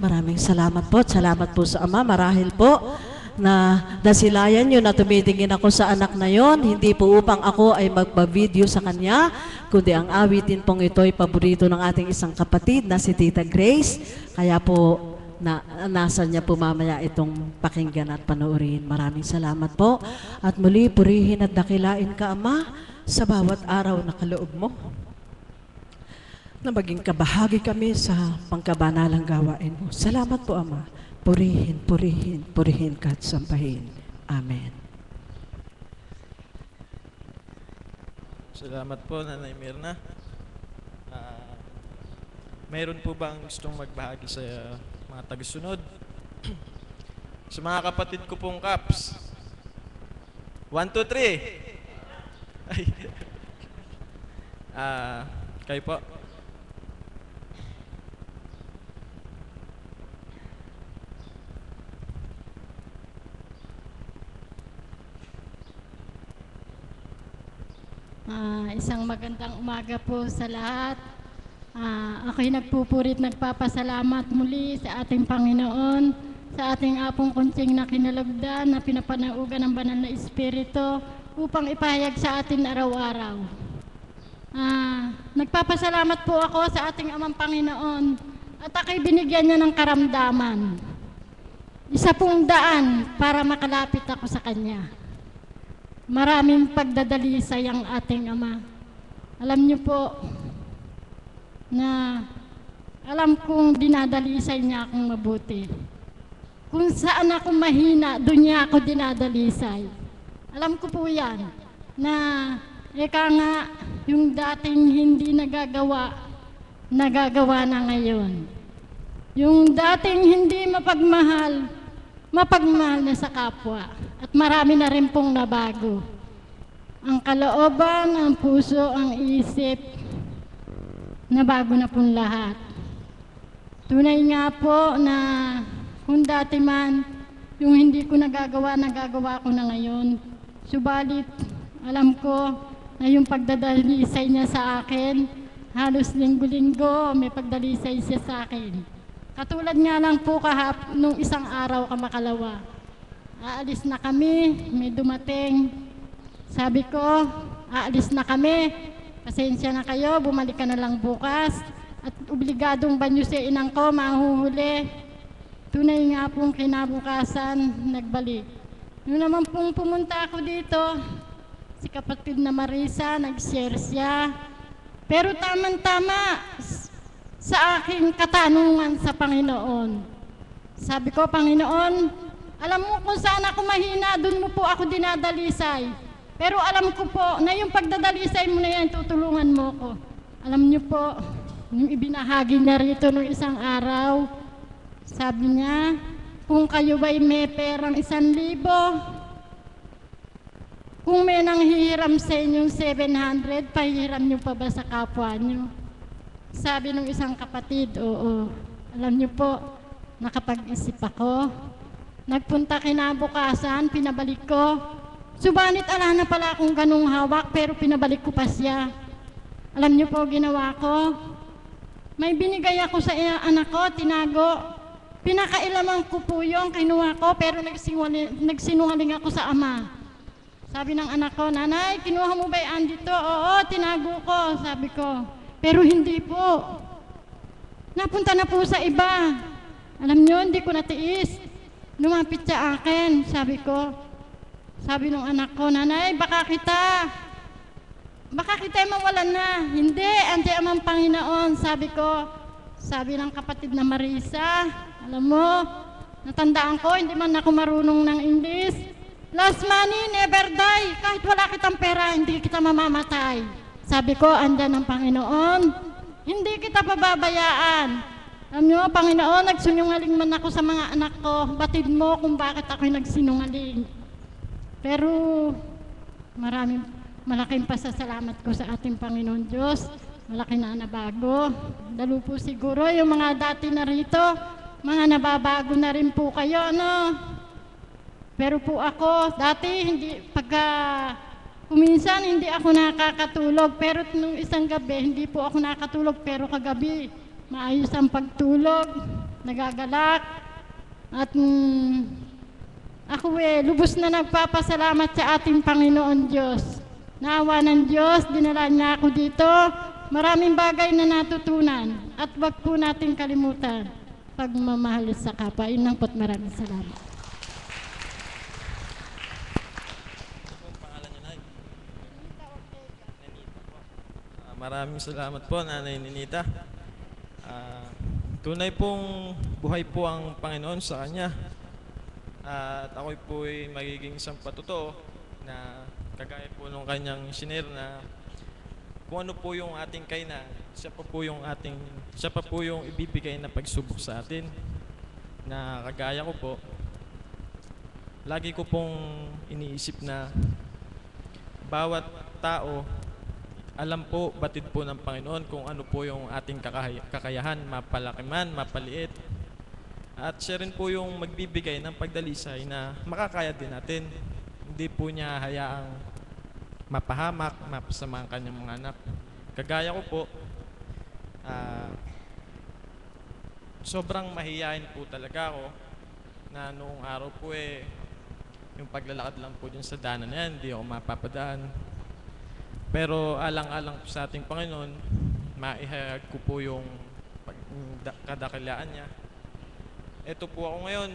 Maraming salamat po. Salamat po sa Ama. Marahil po na nasilayan nyo na tumitingin ako sa anak na yon, hindi po upang ako ay magpa-video sa kanya, kundi ang awitin pong ito ay paborito ng ating isang kapatid na si Tita Grace. Kaya po, nasa niya po mamaya itong pakinggan at panoorin. Maraming salamat po. At muli, purihin at dakilain ka, Ama, sa bawat araw na kaloob mo, na maging kabahagi kami sa pangkabanalang gawain mo. Salamat po, Ama. Purihin, purihin, purihin ka at sampahin. Amen. Salamat po, Nanay Mirna. Mayroon po bang gustong magbahagi sa mga tagasunod? Sa mga kapatid ko pong Caps. 1, 2, 3. Ay. Kayo po. Isang magandang umaga po sa lahat. Ako'y nagpupurit, nagpapasalamat muli sa ating Panginoon, sa ating apong kuntsing na kinalagdan na pinapanaugan ng banal na Espiritu upang ipahayag sa atin araw-araw. Nagpapasalamat po ako sa ating Amang Panginoon at ako'y binigyan niya ng karamdaman. Isa pong daan para makalapit ako sa Kanya. Maraming pagdadalisay ang ating Ama. Alam niyo po na alam kong dinadalisay niya akong mabuti. Kung saan ako mahina, doon niya ako dinadalisay. Alam ko po yan na eka nga yung dating hindi nagagawa na ngayon. Yung dating hindi mapagmahal na sa kapwa. At marami na rin pong nabago. Ang kalooban, ang puso, ang isip, nabago na pong lahat. Tunay nga po na kung dati man, yung hindi ko nagagawa ko na ngayon. Subalit, alam ko na yung pagdadalisay niya sa akin, halos linggo-linggo may pagdalisay siya sa akin. Katulad nga lang po nung isang araw kamakalawa. Aalis na kami, may dumating. Sabi ko, aalis na kami. Pasensya na kayo, bumalik ka na lang bukas. At obligadong banyusin ko, mahuhuli. Tunay nga pong kinabukasan, nagbalik. Noon naman pong pumunta ako dito, si kapatid na Marisa, nag-share siya. Pero tamang-tama sa aking katanungan sa Panginoon. Sabi ko, Panginoon, alam mo kung saan ako mahina, doon mo po ako dinadalisay. Pero alam ko po na yung pagdadalisay mo na yan, tutulungan mo ko. Alam niyo po, yung ibinahagi niya rito nung isang araw, sabi niya, kung kayo ba'y may perang 1,000, kung may nanghihiram sa inyong 700, pahihiram niyo pa ba sa kapwa niyo? Sabi nung isang kapatid, oo. Alam niyo po, nakapag-isip ako. Nagpunta kinabukasan, pinabalik ko. Subalit ala na pala akong ganung hawak, pero pinabalik ko pa siya. Alam niyo po, ginawa ko. May binigay ako sa anak ko, tinago. Pinakailaman ko po yung kinuha ko, pero nagsinungaling ako sa ama. Sabi ng anak ko, Nanay, kinuha mo ba yan dito? Oo, tinago ko, sabi ko. Pero hindi po. Napunta na po sa iba. Alam niyo, hindi ko natiis. Lumapit sa akin, sabi ko. Sabi ng anak ko, Nanay, baka kita mawalan na. Hindi, andiyan ang Panginoon, sabi ko. Sabi ng kapatid na Marisa, alam mo, natandaan ko, hindi man ako marunong ng English. Last money, never die. Kahit wala kitang pera, hindi kita mamamatay. Sabi ko, andiyan ang Panginoon. Hindi kita pababayaan. Alam niyo, Panginoon, nagsinungaling man ako sa mga anak ko. Batid mo kung bakit ako'y nagsinungaling. Pero malaking pasasalamat ko sa ating Panginoon Diyos. Malaki na nabago. Lalo po siguro yung mga dati na rito, mga nababago na rin po kayo, ano? Pero po ako, dati kuminsan hindi ako nakakatulog, pero nung isang gabi, hindi po ako nakatulog, pero kagabi, maayos ang pagtulog, nagagalak, at ako lubos na nagpapasalamat sa ating Panginoon Diyos. Naawa ng Diyos, dinala niya ako dito, maraming bagay na natutunan, at wag po natin kalimutan, pagmamahal sa kapwa. Yun lang po't maraming salamat. Maraming salamat po, Nanay Ninita. Tunay pong buhay po ang Panginoon sa kanya. At ako'y po'y magiging isang patotoo na kagaya po nung kanyang shinare na kung ano po yung ating kainan, siya pa po yung ibibigay na pagsubok sa atin. Na kagaya ko po, lagi ko pong iniisip na bawat tao alam po, batid po ng Panginoon kung ano po yung ating kakayahan, mapalaki man, mapaliit. At siya rin po yung magbibigay ng pagdalisay na makakaya din natin. Hindi po niya hayaang mapahamak, mapasama ang kanyang mga anak. Kagaya ko po, sobrang mahiyain po talaga ako na noong araw po yung paglalakad lang po dyan sa daanan na yan, hindi ako mapapadaan. Pero alang-alang po sa ating Panginoon, maihayag ko po yung kadakilaan niya. Ito po ako ngayon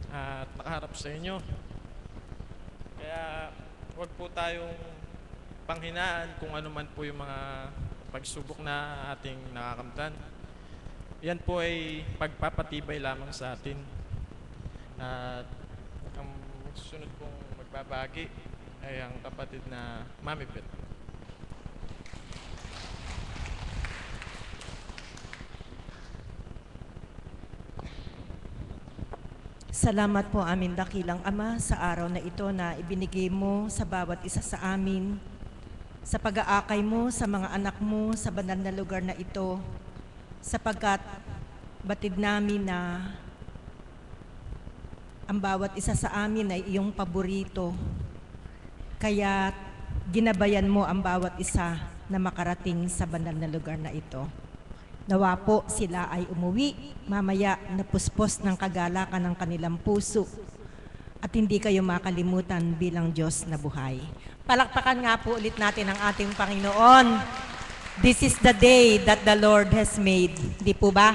at nakaharap sa inyo. Kaya huwag po tayong panghinaan kung ano man po yung mga pagsubok na ating nakakamtan. Yan po ay pagpapatibay lamang sa atin. At ang susunod pong magbabagi ay ang kapatid na Mami Pet. Salamat po amin dakilang Ama sa araw na ito na ibinigay mo sa bawat isa sa amin, sa pag-aakay mo sa mga anak mo sa banal na lugar na ito, sapagkat batid namin na ang bawat isa sa amin ay iyong paborito. Kaya ginabayan mo ang bawat isa na makarating sa banal na lugar na ito. Nawa po sila ay umuwi, mamaya napuspos ng kagalakan ng kanilang puso at hindi kayo makalimutan bilang Diyos na buhay. Palakpakan nga po ulit natin ang ating Panginoon. This is the day that the Lord has made. Di po ba?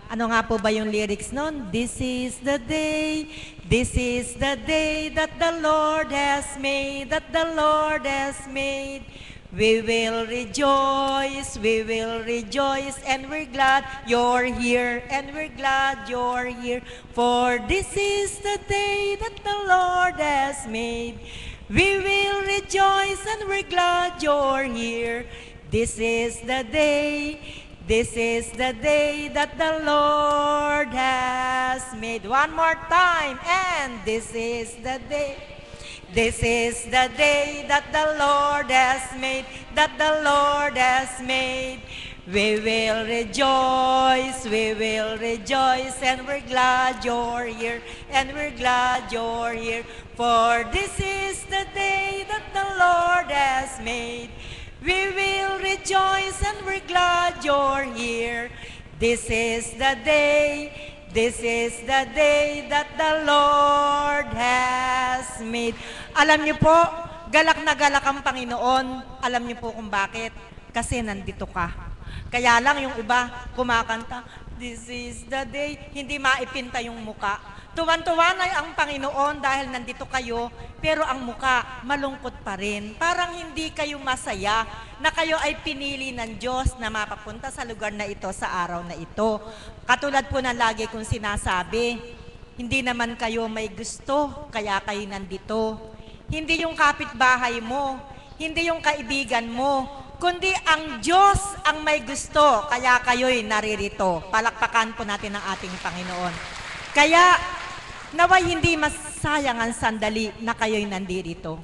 Ano nga po ba yung lyrics nun? This is the day that the Lord has made, that the Lord has made. We will rejoice, and we're glad you're here, and we're glad you're here. For this is the day that the Lord has made. We will rejoice, and we're glad you're here. This is the day that the Lord has made. One more time, and this is the day. This is the day that the Lord has made, that the Lord has made. We will rejoice, and we're glad you're here, and we're glad you're here. For this is the day that the Lord has made. We will rejoice, and we're glad you're here. This is the day that the Lord has made. Alam niyo po, galak na galak ang Panginoon. Alam niyo po kung bakit? Kasi nandito ka. Kaya lang yung iba kumakanta, this is the day, hindi maipinta yung muka. Tuwan-tuwa na ang Panginoon dahil nandito kayo, pero ang muka malungkot pa rin. Parang hindi kayo masaya na kayo ay pinili ng Diyos na mapapunta sa lugar na ito sa araw na ito. Katulad po ng lagi kong sinasabi, hindi naman kayo may gusto, kaya kayo nandito. Hindi yung kapitbahay mo, hindi yung kaibigan mo, kundi ang Diyos ang may gusto, kaya kayo'y naririto. Palakpakan po natin ang ating Panginoon. Kaya, naway hindi mas sayang ang sandali na kayo'y nandito.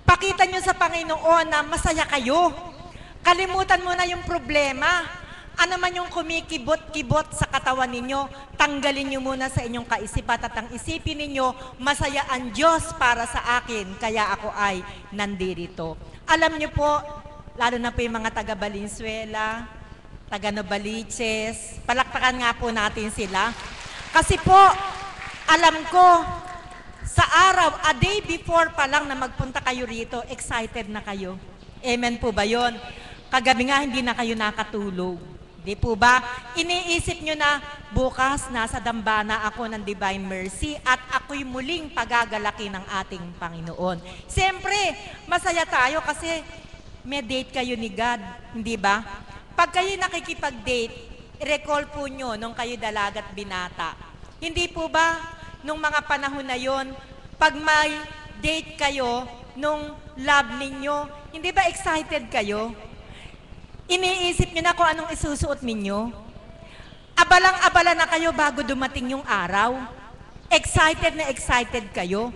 Pakita nyo sa Panginoon na masaya kayo. Kalimutan mo na yung problema. Ano man yung kumikibot-kibot sa katawan ninyo, tanggalin nyo muna sa inyong kaisipan at ang isipin ninyo, masaya ang Diyos para sa akin, kaya ako ay nandito. Alam nyo po, lalo na po yung mga taga Valenzuela, taga Novaliches, palakpakan nga po natin sila. Kasi po, alam ko, sa araw, a day before pa lang na magpunta kayo rito, excited na kayo. Amen po ba yun? Kagabi nga, hindi na kayo nakatulog. Di po ba? Iniisip nyo na, bukas nasa dambana ako ng Divine Mercy at ako'y muling pagagalaki ng ating Panginoon. Siyempre, masaya tayo kasi may date kayo ni God, hindi ba? Pag kayo nakikipag-date, recall po nyo nung kayo dalagat binata. Hindi po ba, nung mga panahon na yon, pag may date kayo, nung love ninyo, hindi ba excited kayo? Iniisip nyo na kung anong isusuot ninyo? Abalang-abala na kayo bago dumating yung araw? Excited na excited kayo?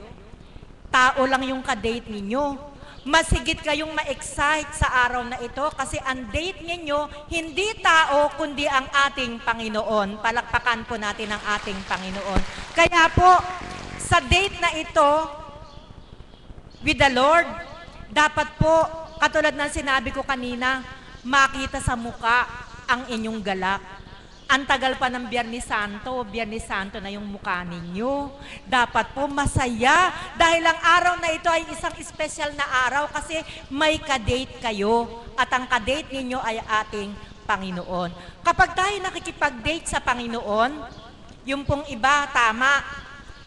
Tao lang yung ka-date ninyo. Masigit kayong ma-excite sa araw na ito kasi ang date ninyo, hindi tao, kundi ang ating Panginoon. Palakpakan po natin ang ating Panginoon. Kaya po, sa date na ito, with the Lord, dapat po, katulad ng sinabi ko kanina, makita sa muka ang inyong galak. Ang tagal pa ng Biyernes Santo na yung mukha ninyo. Dapat po masaya dahil ang araw na ito ay isang special na araw kasi may kadate kayo at ang kadate ninyo ay ating Panginoon. Kapag tayo nakikipag-date sa Panginoon, yung pong iba, tama,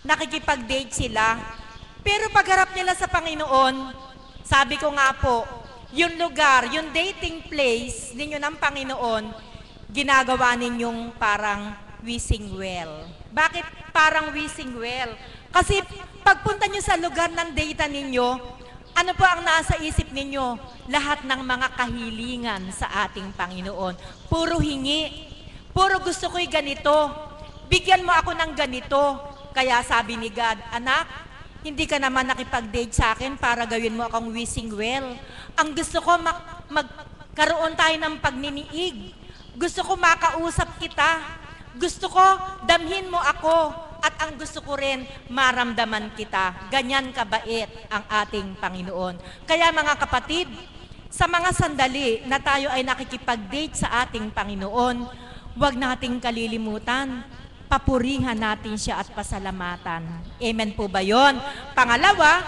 nakikipag-date sila, pero pagharap nila sa Panginoon, sabi ko nga po, yung lugar, yung dating place ninyo ng Panginoon, ginagawa ninyong parang wishing well. Bakit parang wishing well? Kasi pagpunta nyo sa lugar ng data ninyo, ano po ang nasa isip ninyo? Lahat ng mga kahilingan sa ating Panginoon. Puro hingi. Puro gusto ko'y ganito. Bigyan mo ako ng ganito. Kaya sabi ni God, anak, hindi ka naman nakipag-date sa akin para gawin mo akong wishing well. Ang gusto ko, magkaroon tayo ng pagniniig. Gusto ko makausap kita. Gusto ko, damhin mo ako. At ang gusto ko rin, maramdaman kita. Ganyan kabait ang ating Panginoon. Kaya mga kapatid, sa mga sandali na tayo ay nakikipag-date sa ating Panginoon, huwag nating kalilimutan. Papurihan natin siya at pasalamatan. Amen po ba yun? Pangalawa,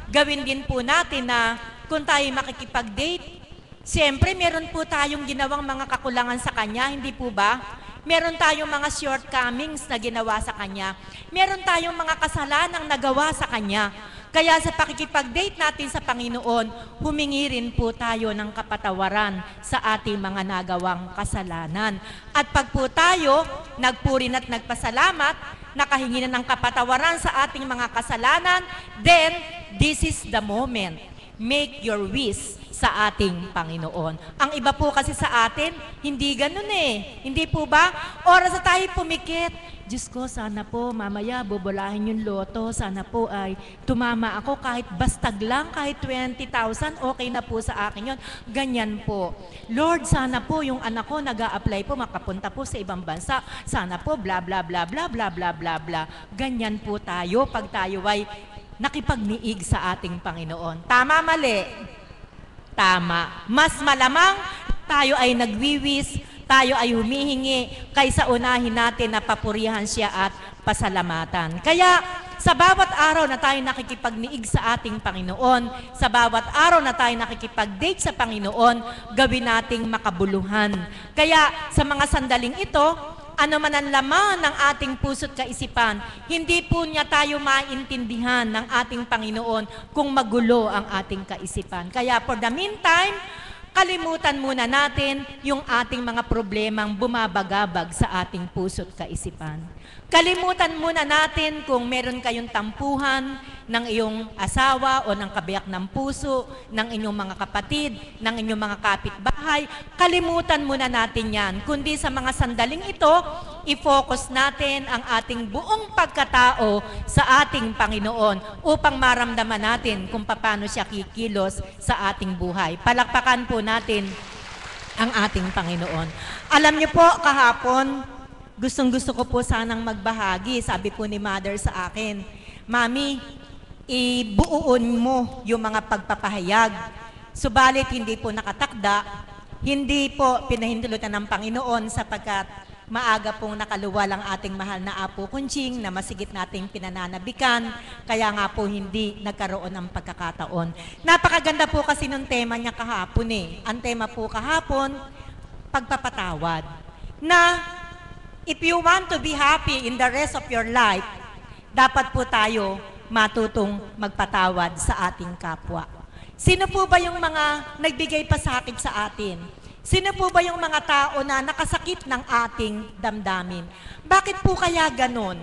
gawin din po natin na kung tayo makikipag-date, siyempre meron po tayong ginawang mga kakulangan sa Kanya, hindi po ba? Meron tayong mga shortcomings na ginawa sa Kanya. Meron tayong mga kasalanang nagawa sa Kanya. Kaya sa pakikipag-date natin sa Panginoon, humingi rin po tayo ng kapatawaran sa ating mga nagawang kasalanan. At pag po tayo nagpurin at nagpasalamat, nakahingi na ng kapatawaran sa ating mga kasalanan, then this is the moment. Make your wish sa ating Panginoon. Ang iba po kasi sa atin, hindi ganun eh. Hindi po ba? Oras na tayo pumikit. Diyos ko, sana po mamaya bubulahin yung loto. Sana po ay tumama ako kahit bastag lang, kahit 20,000, okay na po sa akin yun. Ganyan po. Lord, sana po yung anak ko nag-a-apply po, makapunta po sa ibang bansa. Sana po bla bla bla bla bla bla bla bla. Ganyan po tayo pag tayo ay nakipagniig sa ating Panginoon. Tama, mali? Tama. Mas malamang tayo ay nagwiwis, tayo ay humihingi, kaysa unahin natin na papurihan siya at pasalamatan. Kaya sa bawat araw na tayo nakikipagniig sa ating Panginoon, sa bawat araw na tayo nakikipag-date sa Panginoon, gawin nating makabuluhan. Kaya sa mga sandaling ito, ano man ang laman ng ating puso't kaisipan, hindi po niya tayo maintindihan ng ating Panginoon kung magulo ang ating kaisipan. Kaya for the meantime, kalimutan muna natin yung ating mga problemang bumabagabag sa ating puso't kaisipan. Kalimutan muna natin kung meron kayong tampuhan ng iyong asawa o ng kabiyak ng puso, ng inyong mga kapatid, ng inyong mga kapitbahay. Kalimutan muna natin yan. Kundi sa mga sandaling ito, i-focus natin ang ating buong pagkatao sa ating Panginoon upang maramdaman natin kung paano siya kikilos sa ating buhay. Palakpakan po natin ang ating Panginoon. Alam niyo po, kahapon, gustong-gusto ko po sanang magbahagi. Sabi po ni Mother sa akin, Mami, ibuuon mo yung mga pagpapahayag. Subalit hindi po nakatakda, hindi po pinahintulutan ng Panginoon sapagkat maaga pong nakaluwal ang ating mahal na Apo Kunching na masigit nating pinananabikan, kaya nga po hindi nagkaroon ng pagkakataon. Napakaganda po kasi nung tema niya kahapon eh. Ang tema po kahapon, pagpapatawad. Na if you want to be happy in the rest of your life, dapat po tayo matutong magpatawad sa ating kapwa. Sino po ba yung mga nagbigay pasakit sa atin? Sino po ba yung mga tao na nakasakit ng ating damdamin? Bakit po kaya ganon?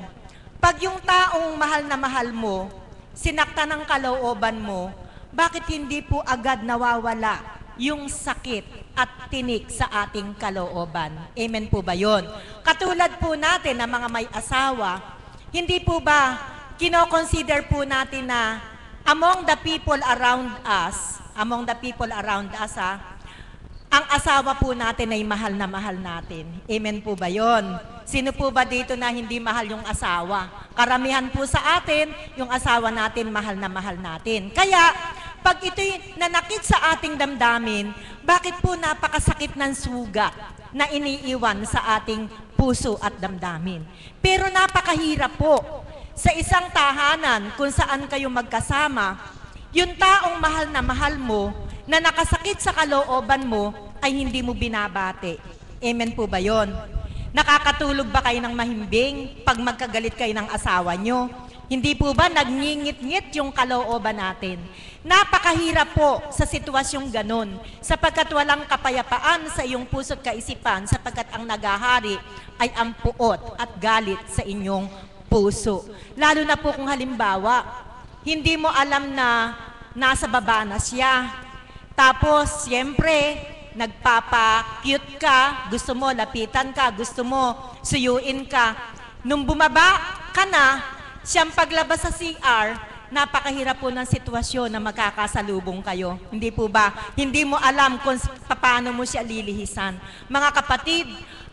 Pag yung taong mahal na mahal mo, sinakta ng kalooban mo, bakit hindi po agad nawawala yung sakit at tinik sa ating kalooban? Amen po ba yon? Katulad po natin na mga may asawa, hindi po ba kino-consider po natin na among the people around us, ang asawa po natin ay mahal na mahal natin. Amen po ba yon? Sino po ba dito na hindi mahal yung asawa? Karamihan po sa atin, yung asawa natin mahal na mahal natin. Kaya, pag ito'y nanakit sa ating damdamin, bakit po napakasakit ng sugat na iniiwan sa ating puso at damdamin? Pero napakahirap po sa isang tahanan kung saan kayo magkasama, yung taong mahal na mahal mo, na nakasakit sa kalooban mo, ay hindi mo binabati. Amen po ba yon? Nakakatulog ba kayo ng mahimbing pag magkagalit kayo ng asawa nyo? Hindi po ba nagngingit-ngit yung kalooban natin? Napakahirap po sa sitwasyong ganun, sapagkat walang kapayapaan sa iyong puso't kaisipan, sapagkat ang nagahari ay ang puot at galit sa inyong puso. Lalo na po kung halimbawa, hindi mo alam na nasa baba na siya. Tapos, siyempre, nagpapa-cute ka, gusto mo lapitan ka, gusto mo suyuin ka. Nung bumaba ka na, siyang paglabas sa CR, napakahirap po ng sitwasyon na magkakasalubong kayo. Hindi po ba? Hindi mo alam kung paano mo siya lilihisan. Mga kapatid,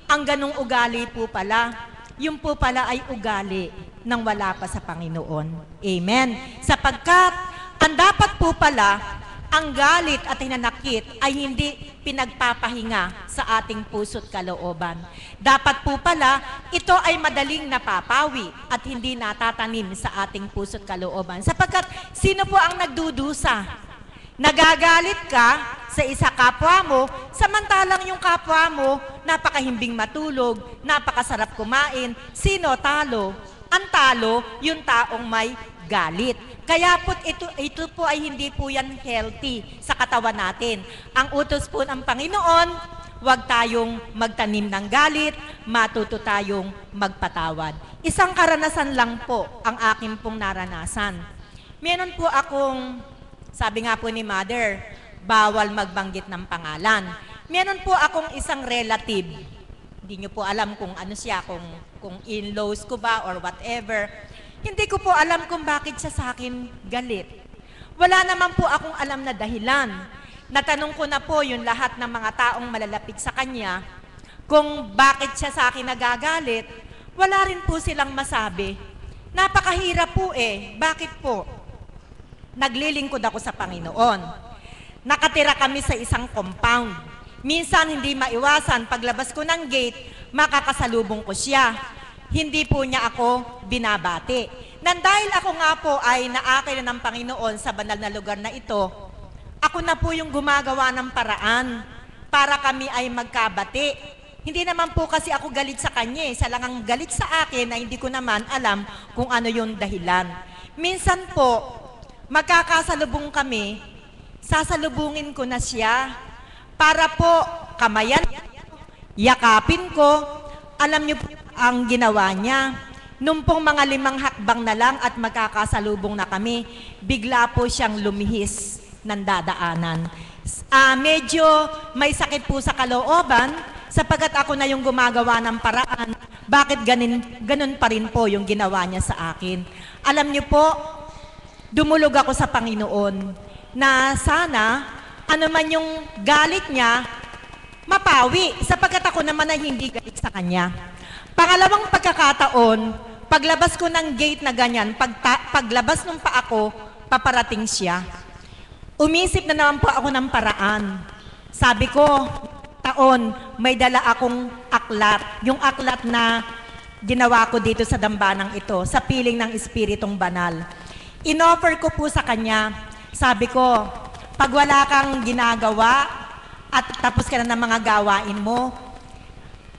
ang ganong ugali po pala, yung po pala ay ugali ng wala pa sa Panginoon. Amen. Sapagkat, ang dapat po pala, ang galit at hinanakit ay hindi pinagpapahinga sa ating puso't kalooban. Dapat po pala, ito ay madaling napapawi at hindi natatanim sa ating puso't kalooban. Sapagkat, sino po ang nagdudusa? Nagagalit ka sa isa kapwa mo, samantalang yung kapwa mo, napakahimbing matulog, napakasarap kumain. Sino talo? Ang talo, yung taong may galit. Kaya po ito po ay hindi po yan healthy sa katawan natin. Ang utos po ng Panginoon, huwag tayong magtanim ng galit, matuto tayong magpatawad. Isang karanasan lang po ang akin pong naranasan. Meron po akong, sabi nga po ni Mother, bawal magbanggit ng pangalan. Meron po akong isang relative. Hindi nyo po alam kung ano siya, kung in-laws ko ba or whatever. Hindi ko po alam kung bakit siya sa akin galit. Wala naman po akong alam na dahilan. Natanong ko na po yung lahat ng mga taong malalapit sa kanya kung bakit siya sa akin nagagalit. Wala rin po silang masabi. Napakahirap po eh. Bakit po? Naglilingkod ako sa Panginoon. Nakatira kami sa isang compound. Minsan hindi maiwasan, paglabas ko ng gate, makakasalubong ko siya. Hindi po niya ako binabati. Nang dahil ako nga po ay naakay na ng Panginoon sa banal na lugar na ito, ako na po yung gumagawa ng paraan para kami ay magkabati. Hindi naman po kasi ako galit sa kanya, siya lang ang galit sa akin na hindi ko naman alam kung ano yung dahilan. Minsan po, magkakasalubong kami, sasalubungin ko na siya para po kamayan, yakapin ko. Alam niyo po ang ginawa niya. Nung pong mga 5 hakbang na lang at magkakasalubong na kami, bigla po siyang lumihis ng dadaanan. Medyo may sakit po sa kalooban, sapagkat ako na yung gumagawa ng paraan Bakit ganun pa rin po yung ginawa niya sa akin? Alam niyo po, dumulog ako sa Panginoon na sana ano man yung galit niya, mapawi, sapagkat ako naman ay hindi galit sa kanya. Pangalawang pagkakataon, paglabas ko ng gate na ganyan, paglabas ng paa ko, paparating siya. Umisip na naman po ako ng paraan. Sabi ko, taon, may dala akong aklat. Yung aklat na ginawa ko dito sa dambanang ito, sa piling ng Espiritong Banal. Inoffer ko po sa kanya. Sabi ko, pag wala kang ginagawa at tapos ka na ng mga gawain mo,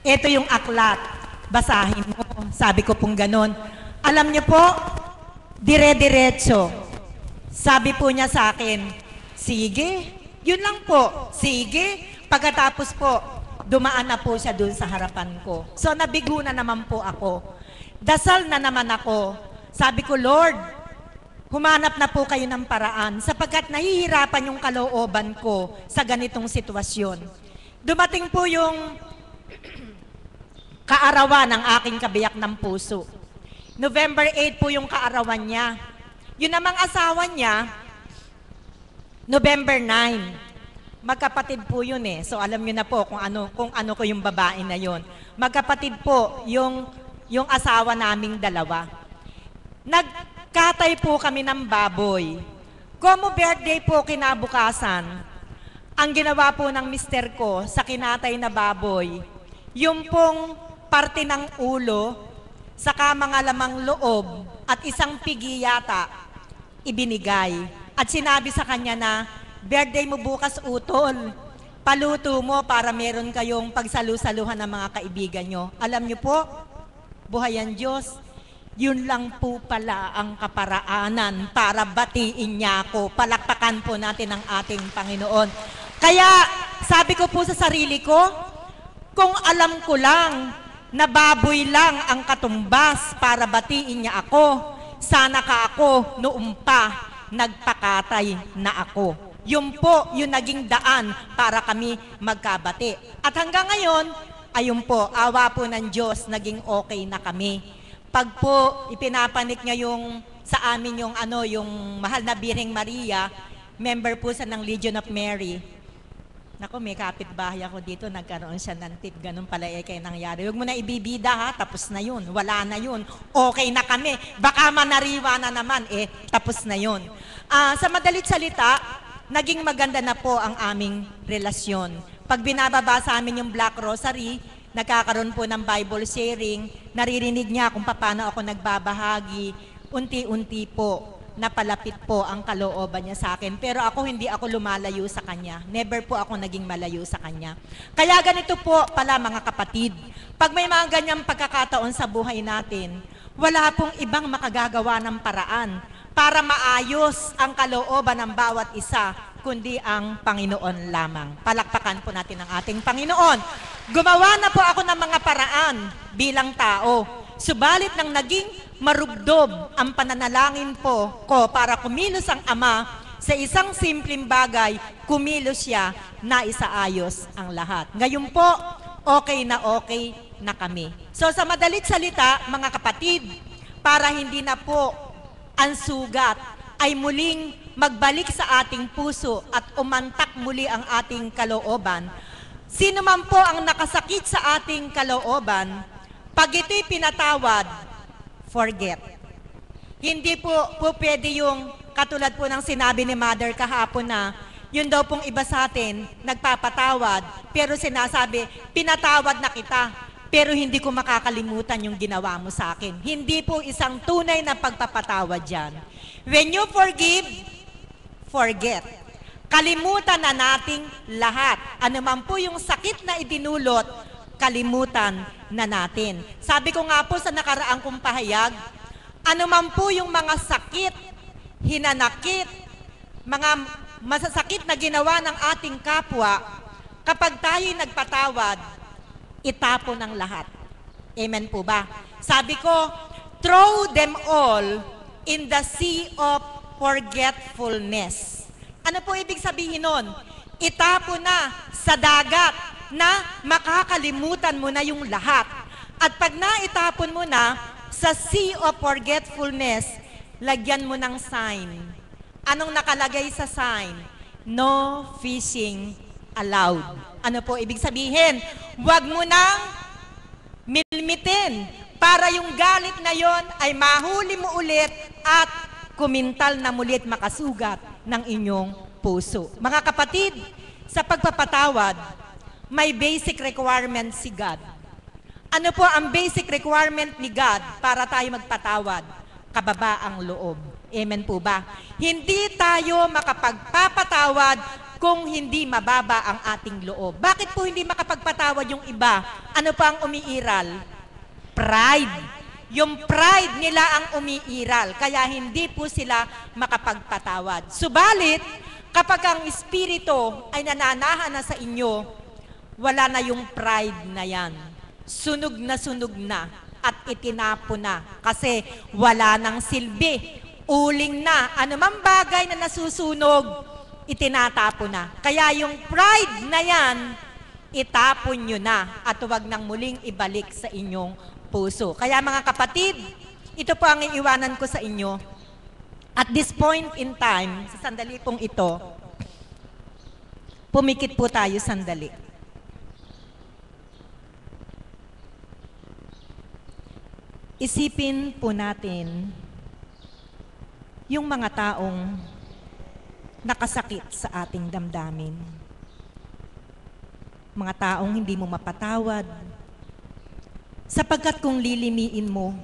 ito yung aklat, basahin mo. Sabi ko pong ganon. Alam niyo po, dire-diretso. Sabi po niya sa akin, sige, yun lang po, sige. Pagkatapos po, dumaan na po siya dun sa harapan ko. So nabigo na naman po ako. Dasal na naman ako. Sabi ko, Lord, humanap na po kayo ng paraan sapagkat nahihirapan yung kalooban ko sa ganitong sitwasyon. Dumating po yung kaarawan ng aking kabiyak ng puso. November 8 po yung kaarawan niya. Yun namang asawa niya, November 9. Magkapatid po yun eh. So alam niyo na po kung ano ko yung babae na yun. Magkapatid po yung asawa naming dalawa. Nagkatay po kami ng baboy. Como birthday po kinabukasan, ang ginawa po ng mister ko sa kinatay na baboy, yung pong parte ng ulo, saka mga lamang loob at isang pigi yata, ibinigay. At sinabi sa kanya na, birthday mo bukas utol, paluto mo para meron kayong pagsalu-saluhan ng mga kaibigan nyo. Alam nyo po, buhay ang Diyos, yun lang po pala ang kaparaanan para batiin niya ako. Palakpakan po natin ang ating Panginoon. Kaya sabi ko po sa sarili ko, kung alam ko lang na baboy lang ang katumbas para batiin niya ako, sana ka ako noong pa nagpakatay na ako. Yun po, yung naging daan para kami magkabati. At hanggang ngayon, ayun po, awa po ng Diyos, naging okay na kami. Pag po ipinapanik niya yung sa amin yung mahal na Birheng Maria, member po sa ng Legion of Mary. Nako, may kapitbahay ako dito, nagkaroon siya ng tip, ganun pala kayo nangyari. Huwag mo na ibibida ha, tapos na yun, wala na yun, okay na kami, baka manariwa na naman, tapos na yun. Sa madalit salita, naging maganda na po ang aming relasyon. Pag binababa sa amin yung Black Rosary, nagkakaroon po ng Bible sharing, naririnig niya kung paano ako nagbabahagi, unti-unti po, napalapit po ang kalooban niya sa akin. Pero ako, hindi ako lumalayo sa kanya. Never po ako naging malayo sa kanya. Kaya ganito po pala mga kapatid, pag may mga ganyang pagkakataon sa buhay natin, wala pong ibang makagagawa ng paraan para maayos ang kalooban ng bawat isa, kundi ang Panginoon lamang. Palakpakan po natin ang ating Panginoon. Gumawa na po ako ng mga paraan bilang tao. Subalit nang naging marubdob ang pananalangin po ko para kumilos ang Ama sa isang simpleng bagay, kumilos siya na isaayos ang lahat. Ngayon po, okay na kami. So sa madalit salita, mga kapatid, para hindi na po ang sugat ay muling magbalik sa ating puso at umantak muli ang ating kalooban. Sino man po ang nakasakit sa ating kalooban, pag ito'y pinatawad, forget. Hindi po pwede yung katulad po ng sinabi ni Mother kahapon na yun daw pong iba sa atin, nagpapatawad, pero sinasabi, pinatawad na kita, pero hindi ko makakalimutan yung ginawa mo sa akin. Hindi po isang tunay na pagpapatawad yan. When you forgive, forget. Kalimutan na nating lahat. Ano man po yung sakit na idinulot, kalimutan na natin. Sabi ko nga po sa nakaraang kong pahayag, ano man po yung mga sakit, hinanakit, mga masasakit na ginawa ng ating kapwa, kapag tayo'y nagpatawad, itapon ang lahat. Amen po ba? Sabi ko, throw them all in the sea of forgetfulness. Ano po ibig sabihin nun? Itapon na sa dagat na makakalimutan mo na yung lahat. At pag naitapon mo na sa sea of forgetfulness, lagyan mo ng sign. Anong nakalagay sa sign? No fishing allowed. Ano po ibig sabihin? Huwag mo nang milmitin para yung galit na yon ay mahuli mo ulit at kumintal na mulit makasugat ng inyong puso. Mga kapatid, sa pagpapatawad, may basic requirement si God. Ano po ang basic requirement ni God para tayo magpatawad? Kababaang loob. Amen po ba? Hindi tayo makapagpapatawad kung hindi mababa ang ating loob. Bakit po hindi makapagpatawad yung iba? Ano pa ang umiiral? Pride. Yung pride nila ang umiiral, kaya hindi po sila makapagpatawad. Subalit, kapag ang Espiritu ay nananahan na sa inyo, wala na yung pride na yan. Sunog na at itinapon na kasi wala nang silbi. Uling na. Anumang bagay na nasusunog, itinatapon na. Kaya yung pride na yan, itapon nyo na at huwag nang muling ibalik sa inyong puso. Kaya mga kapatid, ito po ang iiwanan ko sa inyo. At this point in time, sa sandali pong ito, pumikit po tayo sandali. Isipin po natin yung mga taong nakasakit sa ating damdamin. Mga taong hindi mo mapatawad, sapagkat kung lilimiin mo,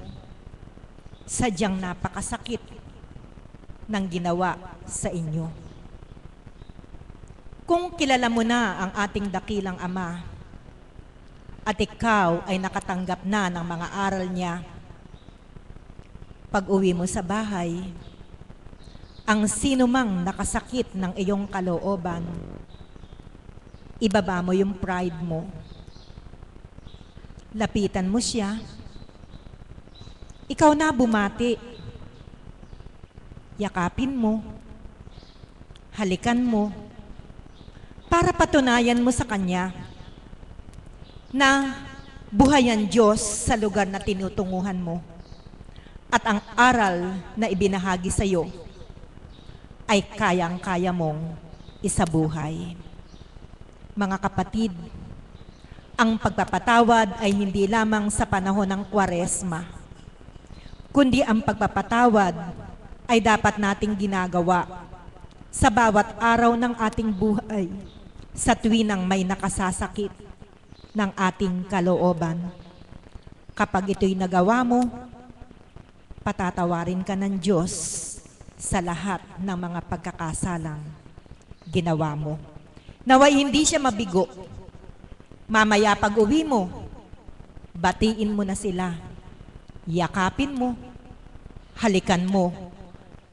sadyang napakasakit ng ginawa sa inyo. Kung kilala mo na ang ating dakilang Ama at ikaw ay nakatanggap na ng mga aral niya, pag-uwi mo sa bahay, ang sino mang nakasakit ng iyong kalooban, ibaba mo yung pride mo. Lapitan mo siya. Ikaw na bumati. Yakapin mo. Halikan mo. Para patunayan mo sa kanya na buhay ang Diyos sa lugar na tinutunguhan mo. At ang aral na ibinahagi sa iyo ay kayang-kaya mong isabuhay. Mga kapatid, ang pagpapatawad ay hindi lamang sa panahon ng Kwaresma, kundi ang pagpapatawad ay dapat nating ginagawa sa bawat araw ng ating buhay sa tuwinang may nakasasakit ng ating kalooban. Kapag ito'y nagawa mo, patatawarin ka ng Diyos sa lahat ng mga pagkakasalang ginawa mo. Naway hindi siya mabigo. Mamaya pag uwi mo, batiin mo na sila. Yakapin mo, halikan mo.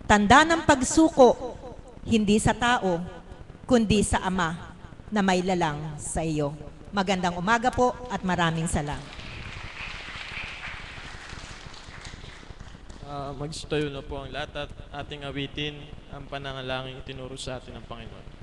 Tanda ng pagsuko, hindi sa tao, kundi sa Ama na may lalang sa iyo. Magandang umaga po at maraming salamat. Magstayo na po ang lahat at ating awitin ang pananalangin itinuro sa atin ng Panginoon.